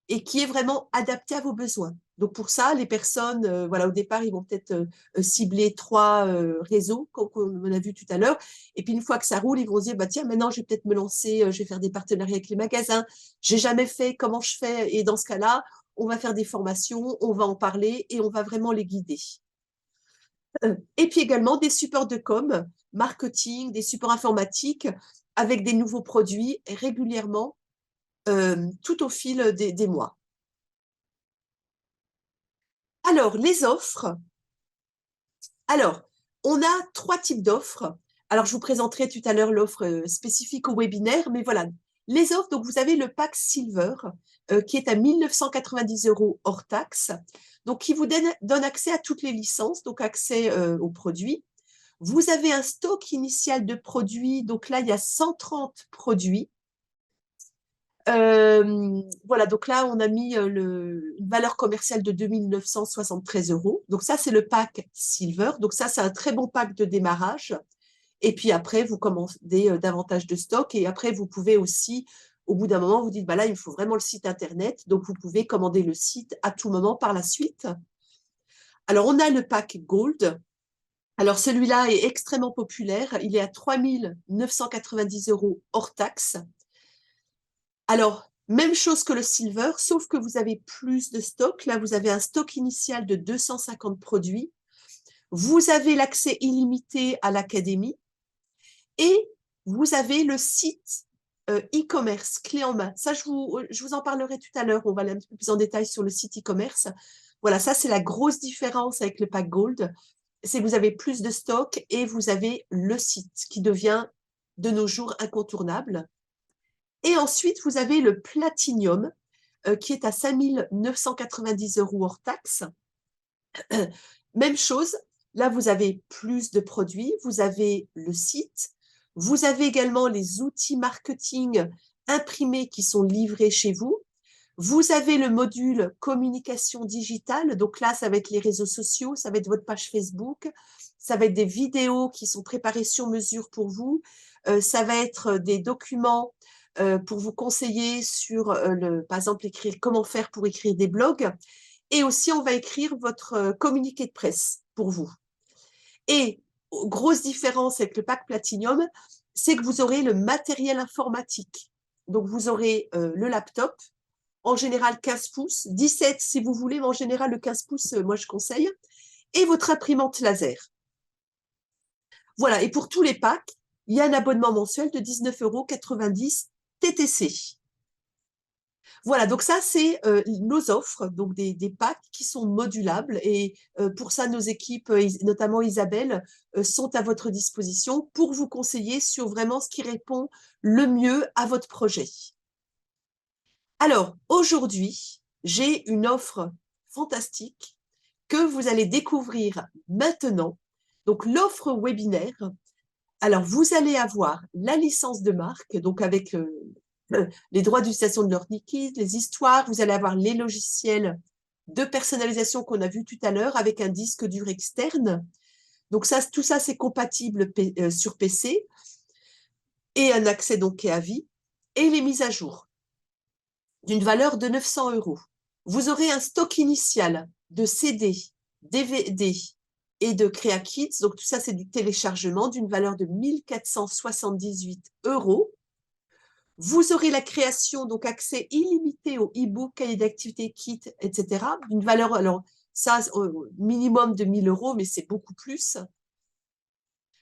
Speaker 1: et qui est vraiment adapté à vos besoins. Donc pour ça, les personnes, voilà, au départ, ils vont peut-être cibler 3 réseaux, comme on a vu tout à l'heure. Et puis une fois que ça roule, ils vont se dire, bah tiens, maintenant, je vais peut-être me lancer, je vais faire des partenariats avec les magasins. J'ai jamais fait, comment je fais? Et dans ce cas-là, on va faire des formations, on va en parler et on va vraiment les guider. Et puis également des supports de com, marketing, des supports informatiques avec des nouveaux produits régulièrement tout au fil des mois. Alors, les offres. Alors, on a 3 types d'offres. Alors, je vous présenterai tout à l'heure l'offre spécifique au webinaire, mais voilà. Les offres, donc vous avez le pack Silver qui est à 1 990 € hors taxe, donc qui vous donne accès à toutes les licences, donc accès aux produits. Vous avez un stock initial de produits, donc là, il y a 130 produits. Voilà, donc là, on a mis une valeur commerciale de 2 973 €. Donc ça, c'est le pack Silver. Donc ça, c'est un très bon pack de démarrage. Et puis après, vous commandez davantage de stock. Et après, vous pouvez aussi, au bout d'un moment, vous dites, bah là, il me faut vraiment le site Internet. Donc, vous pouvez commander le site à tout moment par la suite. Alors, on a le pack Gold. Alors, celui-là est extrêmement populaire. Il est à 3 990 € hors taxe. Alors, même chose que le Silver, sauf que vous avez plus de stock. Là, vous avez un stock initial de 250 produits. Vous avez l'accès illimité à l'académie et vous avez le site e-commerce clé en main. Ça, je vous en parlerai tout à l'heure. On va aller un petit peu plus en détail sur le site e-commerce. Voilà, ça, c'est la grosse différence avec le pack Gold. C'est que vous avez plus de stock et vous avez le site qui devient de nos jours incontournable. Et ensuite, vous avez le Platinum qui est à 5 990 € hors taxe. Même chose, là, vous avez plus de produits, vous avez le site, vous avez également les outils marketing imprimés qui sont livrés chez vous. Vous avez le module communication digitale, donc là, ça va être les réseaux sociaux, ça va être votre page Facebook, ça va être des vidéos qui sont préparées sur mesure pour vous, ça va être des documents pour vous conseiller sur, par exemple, comment faire pour écrire des blogs. Et aussi, on va écrire votre communiqué de presse pour vous. Et grosse différence avec le pack Platinum, c'est que vous aurez le matériel informatique. Donc, vous aurez le laptop, en général 15 pouces, 17 si vous voulez, mais en général le 15 pouces, moi je conseille, et votre imprimante laser. Voilà, et pour tous les packs, il y a un abonnement mensuel de 19,90 € TTC. Voilà, donc ça, c'est nos offres, donc des packs qui sont modulables. Et pour ça, nos équipes, notamment Isabelle, sont à votre disposition pour vous conseiller sur vraiment ce qui répond le mieux à votre projet. Alors, aujourd'hui, j'ai une offre fantastique que vous allez découvrir maintenant. Donc, l'offre webinaire. Alors, vous allez avoir la licence de marque, donc avec les droits d'utilisation de leur liquide, les histoires, vous allez avoir les logiciels de personnalisation qu'on a vu tout à l'heure avec un disque dur externe. Donc, ça, tout ça, c'est compatible sur PC et un accès donc à vie et les mises à jour d'une valeur de 900 €. Vous aurez un stock initial de CD, DVD et de CreaKits. Donc, tout ça, c'est du téléchargement d'une valeur de 1 478 €. Vous aurez la création, donc accès illimité au e-book, cahier d'activité, kit, etc. D'une valeur, alors ça, minimum de 1 000 €, mais c'est beaucoup plus.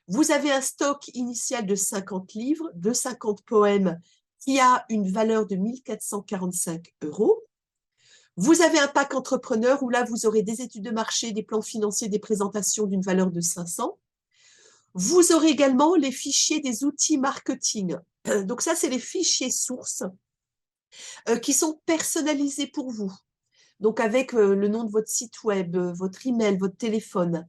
Speaker 1: Vous avez un stock initial de 50 livres, de 50 poèmes, qui a une valeur de 1 445 €. Vous avez un pack entrepreneur où là, vous aurez des études de marché, des plans financiers, des présentations d'une valeur de 500. Vous aurez également les fichiers des outils marketing. Donc ça, c'est les fichiers sources qui sont personnalisés pour vous. Donc avec le nom de votre site web, votre email, votre téléphone.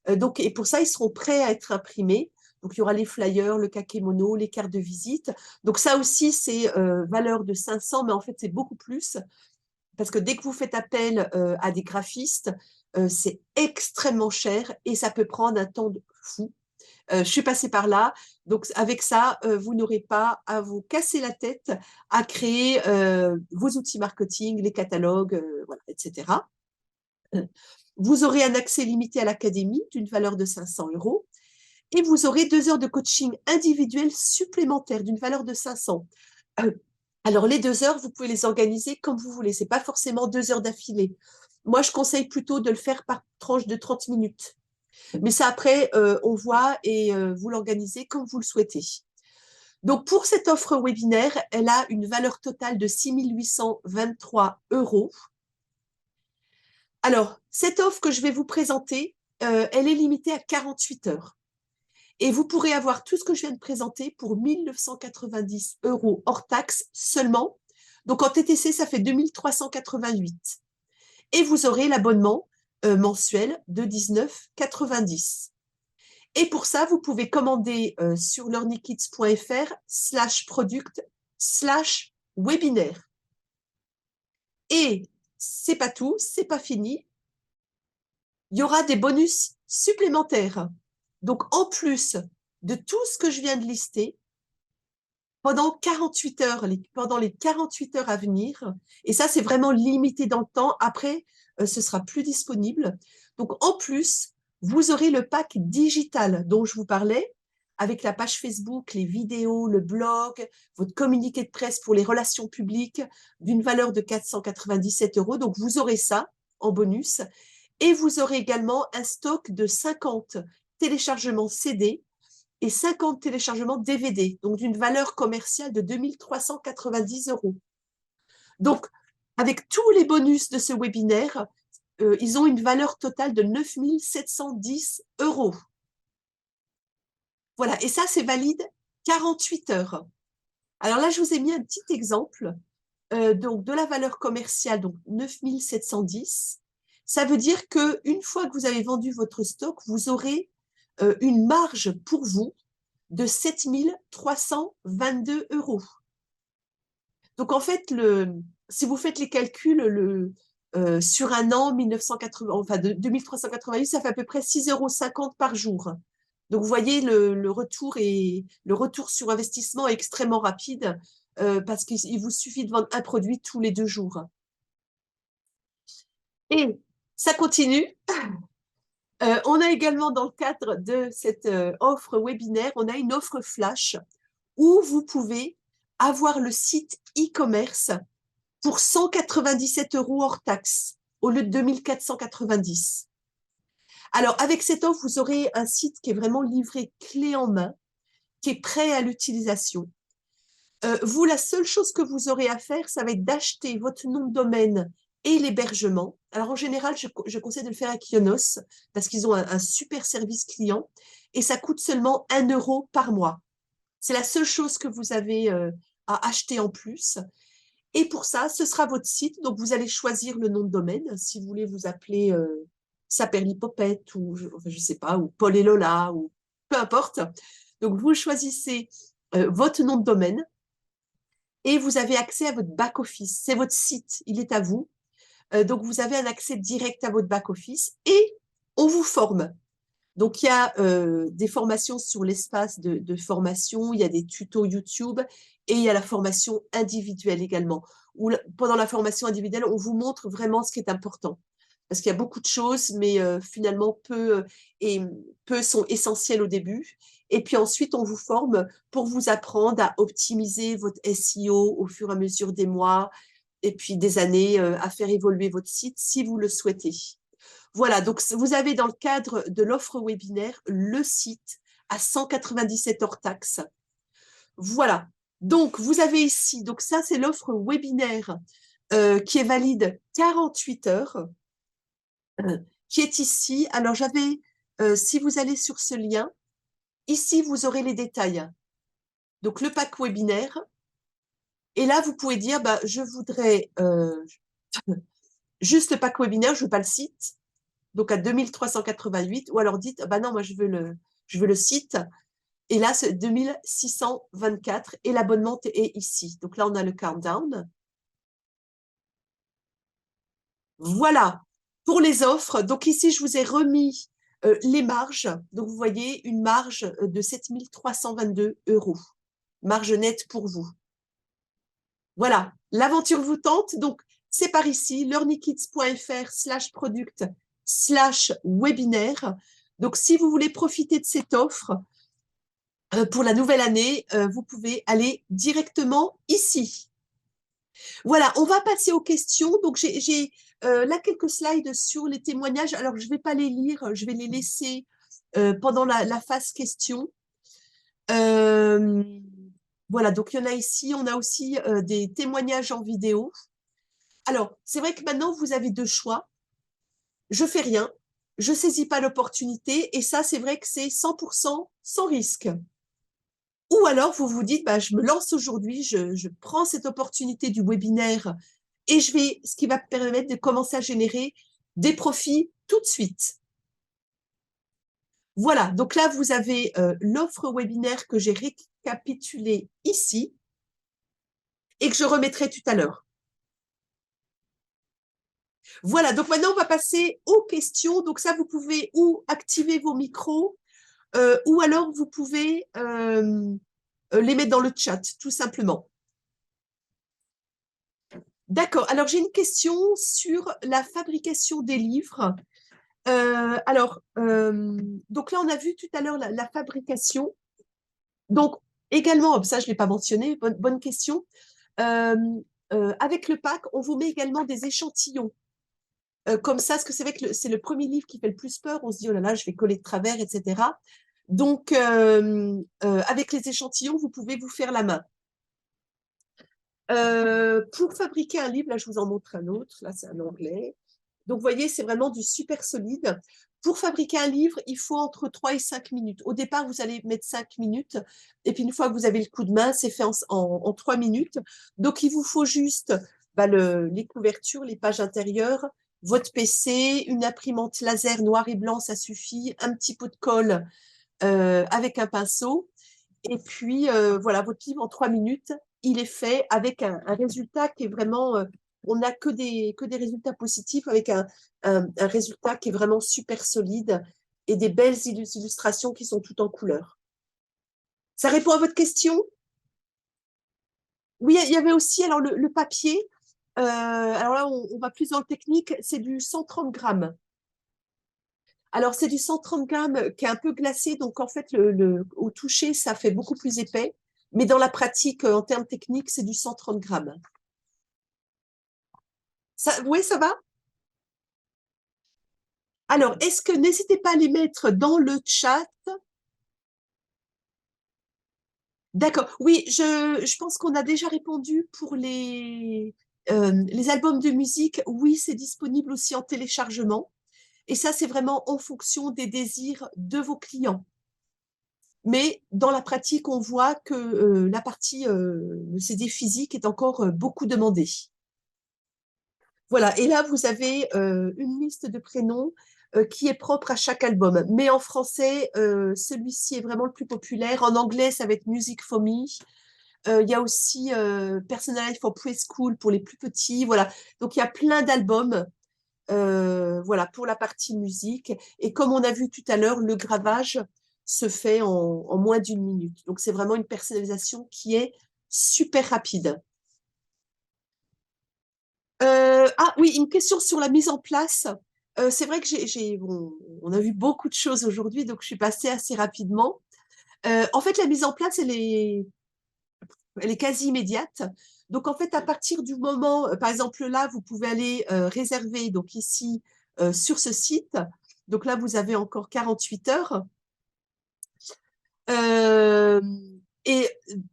Speaker 1: Donc, et pour ça, ils seront prêts à être imprimés. Donc, il y aura les flyers, le kakémono, les cartes de visite. Donc, ça aussi, c'est valeur de 500, mais en fait, c'est beaucoup plus. Parce que dès que vous faites appel à des graphistes, c'est extrêmement cher et ça peut prendre un temps de fou. Je suis passée par là. Donc, avec ça, vous n'aurez pas à vous casser la tête à créer vos outils marketing, les catalogues, voilà, etc. Vous aurez un accès limité à l'académie d'une valeur de 500 € et vous aurez 2 heures de coaching individuel supplémentaire d'une valeur de 500. Alors, les 2 heures, vous pouvez les organiser comme vous voulez. Ce n'est pas forcément 2 heures d'affilée. Moi, je conseille plutôt de le faire par tranche de 30 minutes. Mais ça, après, on voit et vous l'organisez comme vous le souhaitez. Donc, pour cette offre webinaire, elle a une valeur totale de 6 823 €. Alors, cette offre que je vais vous présenter, elle est limitée à 48 heures. Et vous pourrez avoir tout ce que je viens de présenter pour 1 990 € hors taxe seulement. Donc, en TTC, ça fait 2 388. Et vous aurez l'abonnement mensuel de 19,90. Et pour ça, vous pouvez commander sur learnykids.fr/product/webinaire. Et c'est pas tout, c'est pas fini. Il y aura des bonus supplémentaires. Donc, en plus de tout ce que je viens de lister, pendant 48 heures, pendant les 48 heures à venir, et ça, c'est vraiment limité dans le temps. Après, ce sera plus disponible. Donc, en plus, vous aurez le pack digital dont je vous parlais, avec la page Facebook, les vidéos, le blog, votre communiqué de presse pour les relations publiques d'une valeur de 497 €. Donc, vous aurez ça en bonus. Et vous aurez également un stock de 50 téléchargements CD et 50 téléchargements DVD, donc d'une valeur commerciale de 2 390 €. Donc, avec tous les bonus de ce webinaire, ils ont une valeur totale de 9 710 €. Voilà, et ça, c'est valide 48 heures. Alors là, je vous ai mis un petit exemple donc de la valeur commerciale, donc 9 710. Ça veut dire qu'une fois que vous avez vendu votre stock, vous aurez une marge pour vous de 7 322 €. Donc, en fait, si vous faites les calculs, sur un an, 1980, enfin, de 2388, ça fait à peu près 6,50 € par jour. Donc, vous voyez, le retour sur investissement est extrêmement rapide parce qu'il vous suffit de vendre un produit tous les 2 jours. Et ça continue. On a également, dans le cadre de cette offre webinaire, on a une offre flash où vous pouvez avoir le site e-commerce pour 197 € hors taxe au lieu de 2490. Alors, avec cette offre, vous aurez un site qui est vraiment livré clé en main, qui est prêt à l'utilisation. Vous, la seule chose que vous aurez à faire, ça va être d'acheter votre nom de domaine et l'hébergement. Alors, en général, je conseille de le faire avec Ionos parce qu'ils ont un super service client et ça coûte seulement 1 € par mois. C'est la seule chose que vous avez à acheter en plus. Et pour ça, ce sera votre site. Donc, vous allez choisir le nom de domaine. Si vous voulez vous appeler Saperlipopette ou je sais pas, ou Paul et Lola, ou peu importe. Donc, vous choisissez votre nom de domaine et vous avez accès à votre back-office. C'est votre site, il est à vous. Donc, vous avez un accès direct à votre back-office et on vous forme. Donc, il y a des formations sur l'espace de formation, il y a des tutos YouTube et il y a la formation individuelle également. Où, pendant la formation individuelle, on vous montre vraiment ce qui est important. Parce qu'il y a beaucoup de choses, mais finalement, peu sont essentielles au début. Et puis ensuite, on vous forme pour vous apprendre à optimiser votre SEO au fur et à mesure des mois et puis des années, à faire évoluer votre site si vous le souhaitez. Voilà, donc vous avez dans le cadre de l'offre webinaire le site à 197 hors taxe. Voilà, donc vous avez ici, donc ça c'est l'offre webinaire qui est valide 48 heures, qui est ici. Alors j'avais, si vous allez sur ce lien, ici vous aurez les détails. Donc le pack webinaire, et là vous pouvez dire, bah, je voudrais juste le pack webinaire, je ne veux pas le site. Donc à 2388, ou alors dites, bah non, moi je veux le site. Et là, c'est 2624 et l'abonnement est ici. Donc là, on a le countdown. Voilà pour les offres. Donc ici, je vous ai remis les marges. Donc vous voyez une marge de 7322 €. Marge nette pour vous. Voilà, l'aventure vous tente. Donc c'est par ici, learnykids.fr/product/webinaire. Donc si vous voulez profiter de cette offre, pour la nouvelle année, vous pouvez aller directement ici. Voilà, on va passer aux questions. Donc, j'ai là quelques slides sur les témoignages. Alors, je ne vais pas les lire, je vais les laisser pendant la phase questions. Voilà, donc il y en a ici. On a aussi des témoignages en vidéo. Alors, c'est vrai que maintenant, vous avez deux choix. Je fais rien, je ne saisis pas l'opportunité. Et ça, c'est vrai que c'est 100% sans risque. Ou alors, vous vous dites, bah, je me lance aujourd'hui, je prends cette opportunité du webinaire et ce qui va me permettre de commencer à générer des profits tout de suite. Voilà, donc là, vous avez l'offre webinaire que j'ai récapitulée ici et que je remettrai tout à l'heure. Voilà, donc maintenant, on va passer aux questions. Donc ça, vous pouvez ou activer vos micros ou alors vous pouvez les mettre dans le chat, tout simplement. D'accord. Alors, j'ai une question sur la fabrication des livres. Donc là, on a vu tout à l'heure la fabrication. Donc, également, ça, je ne l'ai pas mentionné, bonne question. Avec le pack, on vous met également des échantillons. Comme ça, parce que c'est vrai que c'est le premier livre qui fait le plus peur. On se dit, oh là là, je vais coller de travers, etc. Donc, avec les échantillons, vous pouvez vous faire la main. Pour fabriquer un livre, là, je vous en montre un autre. Là, c'est un anglais. Donc, vous voyez, c'est vraiment du super solide. Pour fabriquer un livre, il faut entre 3 et 5 minutes. Au départ, vous allez mettre 5 minutes. Et puis, une fois que vous avez le coup de main, c'est fait en 3 minutes. Donc, il vous faut juste les couvertures, les pages intérieures, votre PC, une imprimante laser noir et blanc, ça suffit. Un petit pot de colle avec un pinceau. Et puis, voilà, votre livre en 3 minutes, il est fait avec un résultat qui est vraiment… on n'a que des résultats positifs avec un résultat qui est vraiment super solide et des belles illustrations qui sont toutes en couleur. Ça répond à votre question? Oui, il y avait aussi alors le papier. alors là, on va plus dans le technique, c'est du 130 grammes. Alors, c'est du 130 grammes qui est un peu glacé, donc en fait, au toucher, ça fait beaucoup plus épais. Mais dans la pratique, en termes techniques, c'est du 130 grammes. Oui, ça va? Alors, n'hésitez pas à les mettre dans le chat. D'accord. Oui, je pense qu'on a déjà répondu pour les albums de musique. Oui, c'est disponible aussi en téléchargement. Et ça, c'est vraiment en fonction des désirs de vos clients. Mais dans la pratique, on voit que la partie CD physique est encore beaucoup demandée. Voilà, et là, vous avez une liste de prénoms qui est propre à chaque album. Mais en français, celui-ci est vraiment le plus populaire. En anglais, ça va être Music for Me. Il y a aussi Personalized for Preschool pour les plus petits. Voilà, donc il y a plein d'albums voilà, pour la partie musique. Et comme on a vu tout à l'heure, le gravage se fait en moins d'une minute. Donc, c'est vraiment une personnalisation qui est super rapide. Ah oui, une question sur la mise en place. C'est vrai que bon, on a vu beaucoup de choses aujourd'hui, donc je suis passée assez rapidement. En fait, la mise en place, elle est quasi immédiate. Donc, en fait, à partir du moment, par exemple, là, vous pouvez aller réserver, donc ici, sur ce site. Donc là, vous avez encore 48 heures. Euh, et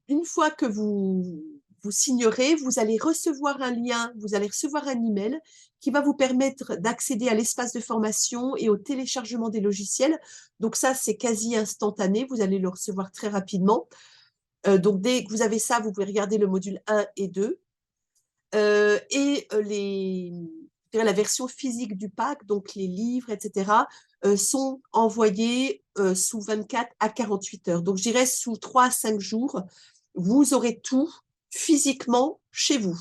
Speaker 1: une fois que vous signerez, vous allez recevoir un lien, vous allez recevoir un email qui va vous permettre d'accéder à l'espace de formation et au téléchargement des logiciels. Donc ça, c'est quasi instantané. Vous allez le recevoir très rapidement. Donc, dès que vous avez ça, vous pouvez regarder le module 1 et 2. La version physique du pack, donc les livres, etc., sont envoyés sous 24 à 48 heures. Donc, je dirais sous 3 à 5 jours, vous aurez tout physiquement chez vous.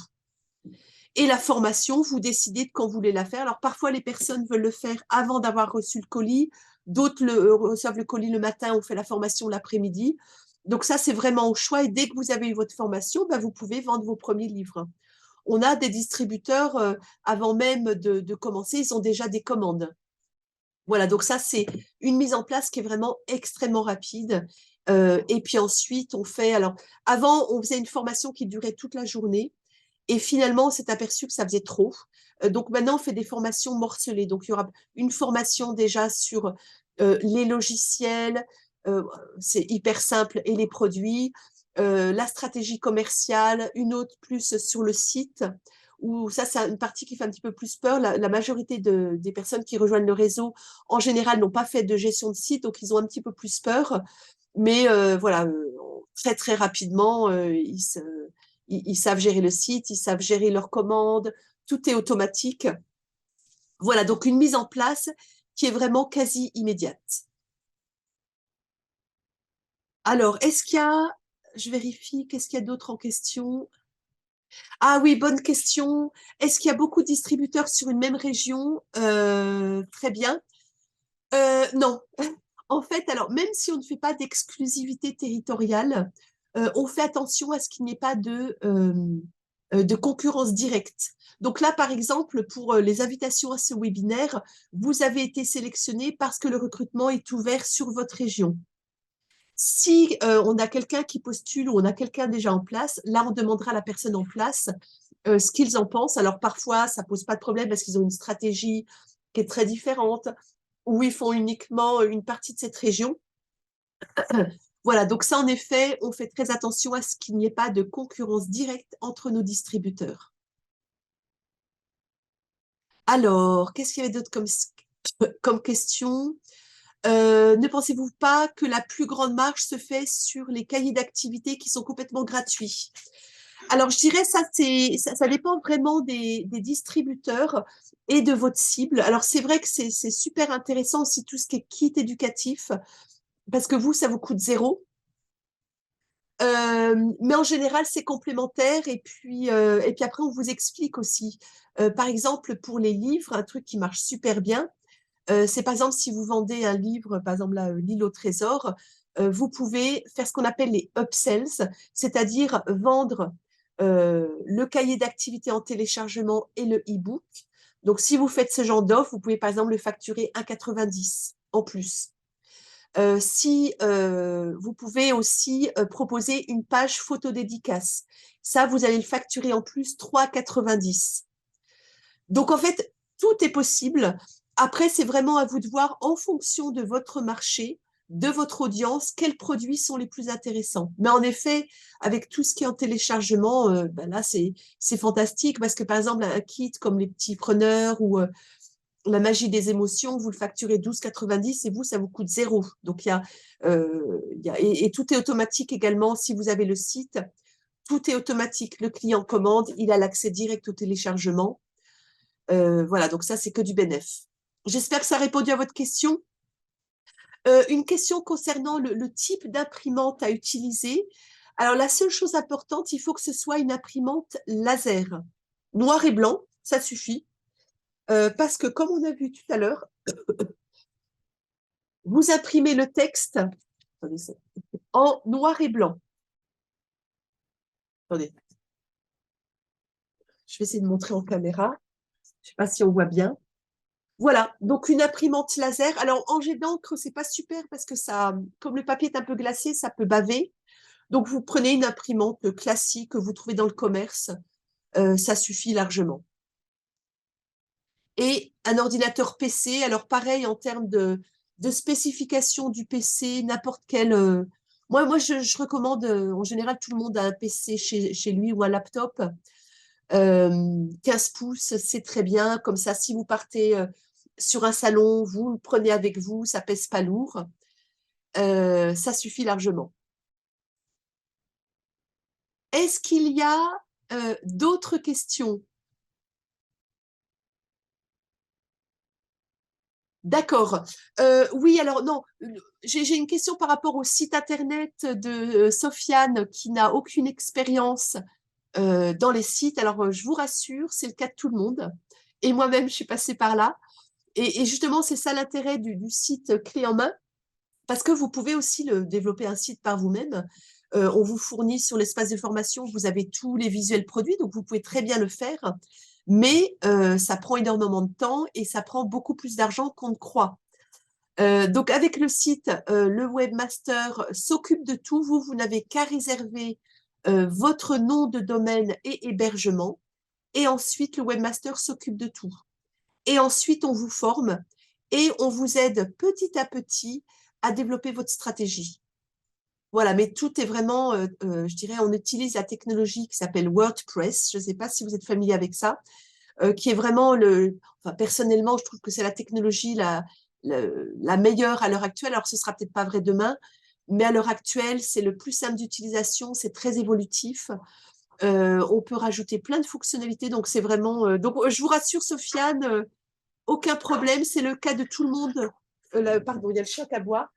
Speaker 1: Et la formation, vous décidez de quand vous voulez la faire. Alors, parfois, les personnes veulent le faire avant d'avoir reçu le colis. D'autres reçoivent le colis le matin, on fait la formation l'après-midi. Donc, ça, c'est vraiment au choix. Et dès que vous avez eu votre formation, ben, vous pouvez vendre vos premiers livres. On a des distributeurs, avant même de commencer, ils ont déjà des commandes. Voilà, donc ça, c'est une mise en place qui est vraiment extrêmement rapide. Et puis ensuite, alors, avant, on faisait une formation qui durait toute la journée. Et finalement, on s'est aperçu que ça faisait trop. Donc maintenant, on fait des formations morcelées. Donc, il y aura une formation déjà sur les logiciels, c'est hyper simple, et les produits, la stratégie commerciale, une autre plus sur le site, où ça, c'est une partie qui fait un petit peu plus peur. La majorité des personnes qui rejoignent le réseau, en général, n'ont pas fait de gestion de site, donc ils ont un petit peu plus peur. Mais voilà, très, très rapidement, ils savent gérer le site, ils savent gérer leurs commandes, tout est automatique. Voilà, donc une mise en place qui est vraiment quasi immédiate. Alors, je vérifie, qu'est-ce qu'il y a d'autre en question? Ah oui, bonne question. Est-ce qu'il y a beaucoup de distributeurs sur une même région? Très bien. Non. En fait, alors, même si on ne fait pas d'exclusivité territoriale, on fait attention à ce qu'il n'y ait pas de concurrence directe. Donc là, par exemple, pour les invitations à ce webinaire, vous avez été sélectionné parce que le recrutement est ouvert sur votre région. Si on a quelqu'un qui postule ou on a quelqu'un déjà en place, là, on demandera à la personne en place ce qu'ils en pensent. Alors parfois, ça pose pas de problème parce qu'ils ont une stratégie qui est très différente, ou ils font uniquement une partie de cette région. Voilà, donc ça, en effet, on fait très attention à ce qu'il n'y ait pas de concurrence directe entre nos distributeurs. Alors, qu'est-ce qu'il y avait d'autre comme question? Ne pensez-vous pas que la plus grande marge se fait sur les cahiers d'activités qui sont complètement gratuits? Alors, je dirais ça dépend vraiment des distributeurs et de votre cible. Alors, c'est vrai que c'est super intéressant aussi tout ce qui est kit éducatif, parce que vous, ça vous coûte 0. Mais en général, c'est complémentaire. Et puis après, on vous explique aussi. Par exemple, pour les livres, un truc qui marche super bien, c'est par exemple si vous vendez un livre, par exemple L'île au trésor, vous pouvez faire ce qu'on appelle les upsells, c'est-à-dire vendre le cahier d'activité en téléchargement et le e-book. Donc, si vous faites ce genre d'offre, vous pouvez par exemple le facturer 1,90 en plus. Si vous pouvez aussi proposer une page photo dédicace. Ça, vous allez le facturer en plus 3,90. Donc, en fait, tout est possible. Après, c'est vraiment à vous de voir en fonction de votre marché, de votre audience, quels produits sont les plus intéressants. Mais en effet, avec tout ce qui est en téléchargement, ben là, c'est fantastique parce que, par exemple, un kit comme les petits preneurs ou la magie des émotions, vous le facturez 12,90 et vous, ça vous coûte 0. Donc, et tout est automatique également si vous avez le site. Tout est automatique. Le client commande, il a l'accès direct au téléchargement. Voilà, donc ça, c'est que du bénéf. J'espère que ça a répondu à votre question. Une question concernant le type d'imprimante à utiliser. Alors, la seule chose importante, il faut que ce soit une imprimante laser. Noir et blanc, ça suffit. Parce que, comme on a vu tout à l'heure, vous imprimez le texte en noir et blanc. Attendez. Je vais essayer de montrer en caméra. Je ne sais pas si on voit bien. Voilà, donc une imprimante laser. Alors, en jet d'encre, c'est pas super parce que ça, comme le papier est un peu glacé, ça peut baver. Donc, vous prenez une imprimante classique que vous trouvez dans le commerce. Ça suffit largement. Et un ordinateur PC. Alors, pareil, en termes de spécification du PC, n'importe quel… Moi, je recommande, en général, tout le monde a un PC chez lui ou un laptop. 15 pouces, c'est très bien. Comme ça, si vous partez sur un salon, vous le prenez avec vous, ça pèse pas lourd. Ça suffit largement. Est-ce qu'il y a d'autres questions? D'accord. Oui, alors non, j'ai une question par rapport au site internet de Sofiane qui n'a aucune expérience dans les sites. Alors, je vous rassure, c'est le cas de tout le monde. Et moi-même, je suis passée par là. Et justement, c'est ça l'intérêt du site clé en main, parce que vous pouvez aussi développer un site par vous-même. On vous fournit sur l'espace de formation, vous avez tous les visuels produits, donc vous pouvez très bien le faire, mais ça prend énormément de temps et ça prend beaucoup plus d'argent qu'on ne croit. Donc avec le site, le webmaster s'occupe de tout. Vous n'avez qu'à réserver votre nom de domaine et hébergement. Et ensuite, le webmaster s'occupe de tout. Et ensuite, on vous forme et on vous aide petit à petit à développer votre stratégie. Voilà, mais tout est vraiment, je dirais, on utilise la technologie qui s'appelle WordPress. Je ne sais pas si vous êtes familier avec ça, qui est vraiment enfin, personnellement, je trouve que c'est la technologie la meilleure à l'heure actuelle. Alors, ce sera peut-être pas vrai demain, mais à l'heure actuelle, c'est le plus simple d'utilisation, c'est très évolutif. On peut rajouter plein de fonctionnalités, donc c'est vraiment… donc, je vous rassure, Sofiane, aucun problème, c'est le cas de tout le monde. Pardon, il y a le choc à bois.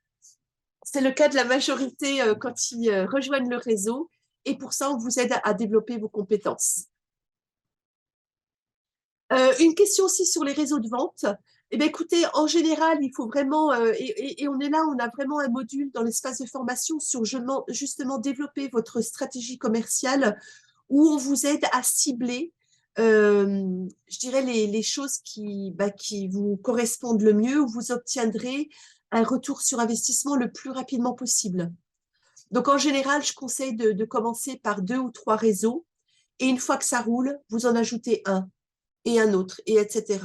Speaker 1: C'est le cas de la majorité quand ils rejoignent le réseau. Et pour ça, on vous aide à développer vos compétences. Une question aussi sur les réseaux de vente. Eh bien, écoutez, en général, il faut vraiment, et on est là, on a vraiment un module dans l'espace de formation sur justement développer votre stratégie commerciale où on vous aide à cibler, je dirais, les choses qui vous correspondent le mieux, où vous obtiendrez un retour sur investissement le plus rapidement possible. Donc, en général, je conseille de commencer par 2 ou 3 réseaux. Et une fois que ça roule, vous en ajoutez un et un autre, et etc.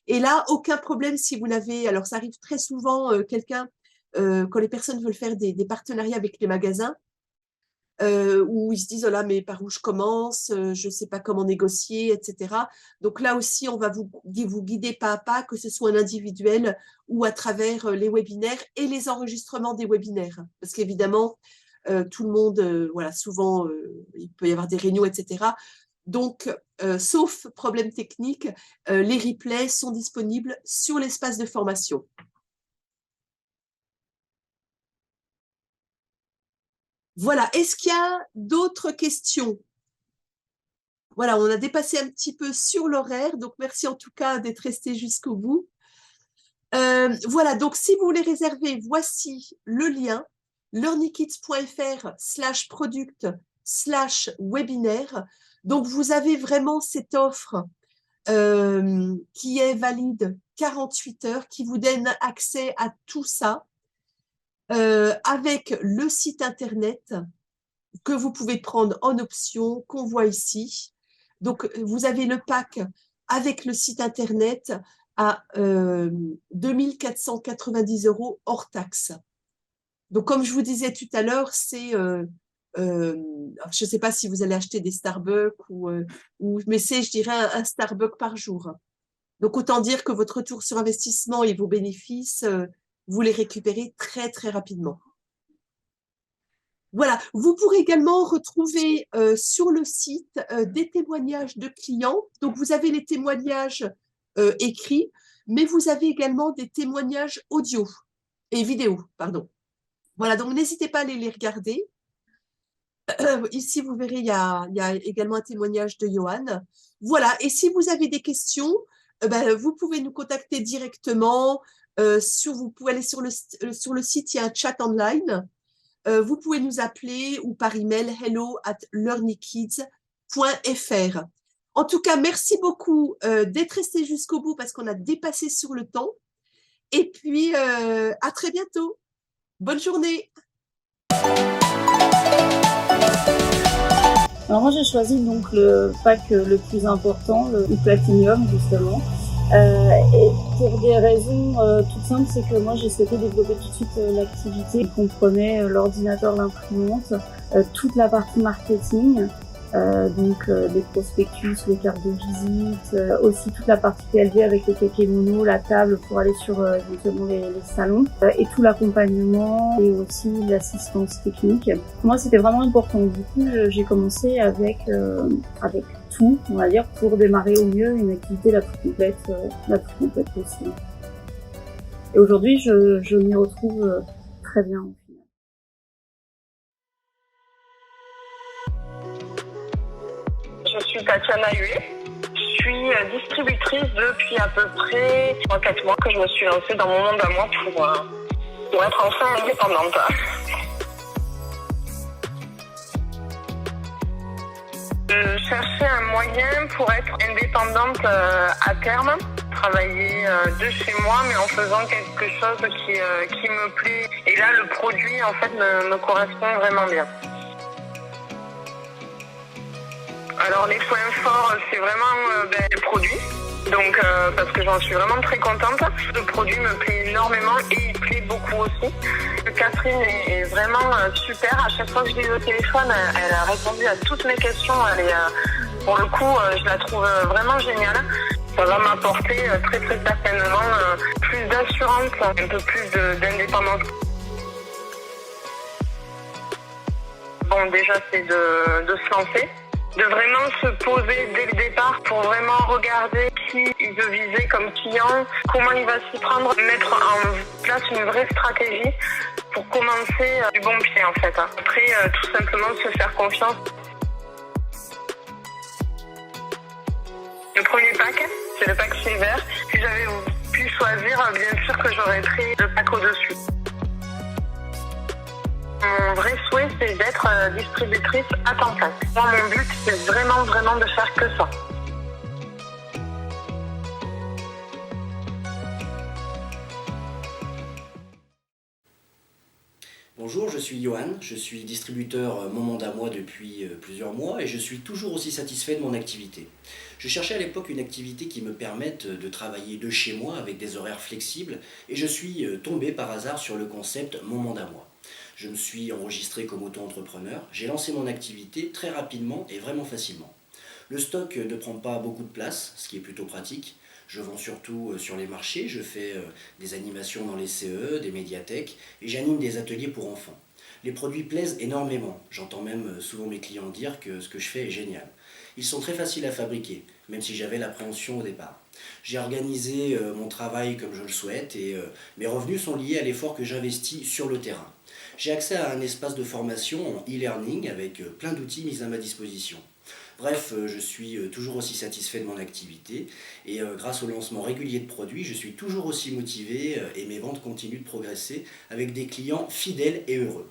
Speaker 1: Et là, aucun problème si vous n'avez… Alors, ça arrive très souvent, quand les personnes veulent faire des partenariats avec les magasins, où ils se disent, oh là, mais par où je commence, je ne sais pas comment négocier, etc. Donc là aussi, on va vous guider pas à pas, que ce soit en individuel ou à travers les webinaires et les enregistrements des webinaires. Parce qu'évidemment, tout le monde, voilà, souvent, il peut y avoir des réunions, etc. Donc, sauf problème technique, les replays sont disponibles sur l'espace de formation. Voilà, est-ce qu'il y a d'autres questions? Voilà, on a dépassé un petit peu sur l'horaire, donc merci en tout cas d'être resté jusqu'au bout. Voilà, donc si vous voulez réserver, voici le lien learnykids.fr/product/. webinaire. Donc, vous avez vraiment cette offre qui est valide 48 heures, qui vous donne accès à tout ça avec le site internet que vous pouvez prendre en option, qu'on voit ici. Donc, vous avez le pack avec le site internet à 2490 € hors taxe. Donc, comme je vous disais tout à l'heure, c'est, je ne sais pas si vous allez acheter des Starbucks mais c'est, je dirais, un Starbucks par jour. Donc, autant dire que votre retour sur investissement et vos bénéfices, vous les récupérez très, très rapidement. Voilà, vous pourrez également retrouver sur le site des témoignages de clients. Donc, vous avez les témoignages écrits, mais vous avez également des témoignages audio et vidéo, pardon. Voilà, donc n'hésitez pas à aller les regarder. Ici, vous verrez, il y a également un témoignage de Johan. Voilà, et si vous avez des questions, vous pouvez nous contacter directement. Vous pouvez aller sur le site, il y a un chat online. Vous pouvez nous appeler ou par email hello@learnykids.fr. En tout cas, merci beaucoup d'être resté jusqu'au bout parce qu'on a dépassé sur le temps. Et puis, à très bientôt. Bonne journée.
Speaker 5: Alors moi j'ai choisi donc le pack le plus important, le Platinum justement. Et pour des raisons toutes simples, c'est que moi j'ai souhaité développer tout de suite l'activité qui comprenait l'ordinateur, l'imprimante, toute la partie marketing, donc les prospectus, les cartes de visite, aussi toute la partie PLV avec les kakémonos, la table pour aller sur éventuellement les salons, et tout l'accompagnement et aussi l'assistance technique. Pour moi c'était vraiment important. Du coup j'ai commencé avec tout, on va dire, pour démarrer au mieux une activité la plus complète possible. Et aujourd'hui, je m'y retrouve très bien au final.
Speaker 6: Je suis Tatiana Huet. Je suis distributrice depuis à peu près 3-4 mois que je me suis lancée dans mon monde à moi pour être enfin indépendante. Je cherchais un moyen pour être indépendante à terme, travailler de chez moi mais en faisant quelque chose qui me plaît. Et là le produit en fait me correspond vraiment bien. Alors les points forts c'est vraiment le produit. Donc parce que j'en suis vraiment très contente. Le produit me plaît énormément et il plaît beaucoup aussi. Catherine est vraiment super. À chaque fois que je l'ai eu au téléphone, elle a répondu à toutes mes questions. Pour le coup, je la trouve vraiment géniale. Ça va m'apporter très très certainement plus d'assurance, un peu plus d'indépendance. Bon, déjà c'est de se lancer. De vraiment se poser dès le départ pour vraiment regarder qui il veut viser comme client, comment il va s'y prendre, mettre en place une vraie stratégie pour commencer du bon pied en fait. Après, tout simplement se faire confiance. Le premier pack, c'est le pack Silver. Si j'avais pu choisir, bien sûr que j'aurais pris le pack au-dessus. Mon vrai souhait, c'est d'être distributrice à temps plein. Moi, mon but, c'est vraiment de faire que ça.
Speaker 7: Bonjour, je suis Johan, je suis distributeur Mon Monde à moi depuis plusieurs mois et je suis toujours aussi satisfait de mon activité. Je cherchais à l'époque une activité qui me permette de travailler de chez moi avec des horaires flexibles et je suis tombé par hasard sur le concept Mon Monde à moi. Je me suis enregistré comme auto-entrepreneur, j'ai lancé mon activité très rapidement et vraiment facilement. Le stock ne prend pas beaucoup de place, ce qui est plutôt pratique. Je vends surtout sur les marchés, je fais des animations dans les CE, des médiathèques et j'anime des ateliers pour enfants. Les produits plaisent énormément, j'entends même souvent mes clients dire que ce que je fais est génial. Ils sont très faciles à fabriquer, même si j'avais l'appréhension au départ. J'ai organisé mon travail comme je le souhaite et mes revenus sont liés à l'effort que j'investis sur le terrain. J'ai accès à un espace de formation en e-learning avec plein d'outils mis à ma disposition. Bref, je suis toujours aussi satisfait de mon activité et grâce au lancement régulier de produits, je suis toujours aussi motivé et mes ventes continuent de progresser avec des clients fidèles et heureux.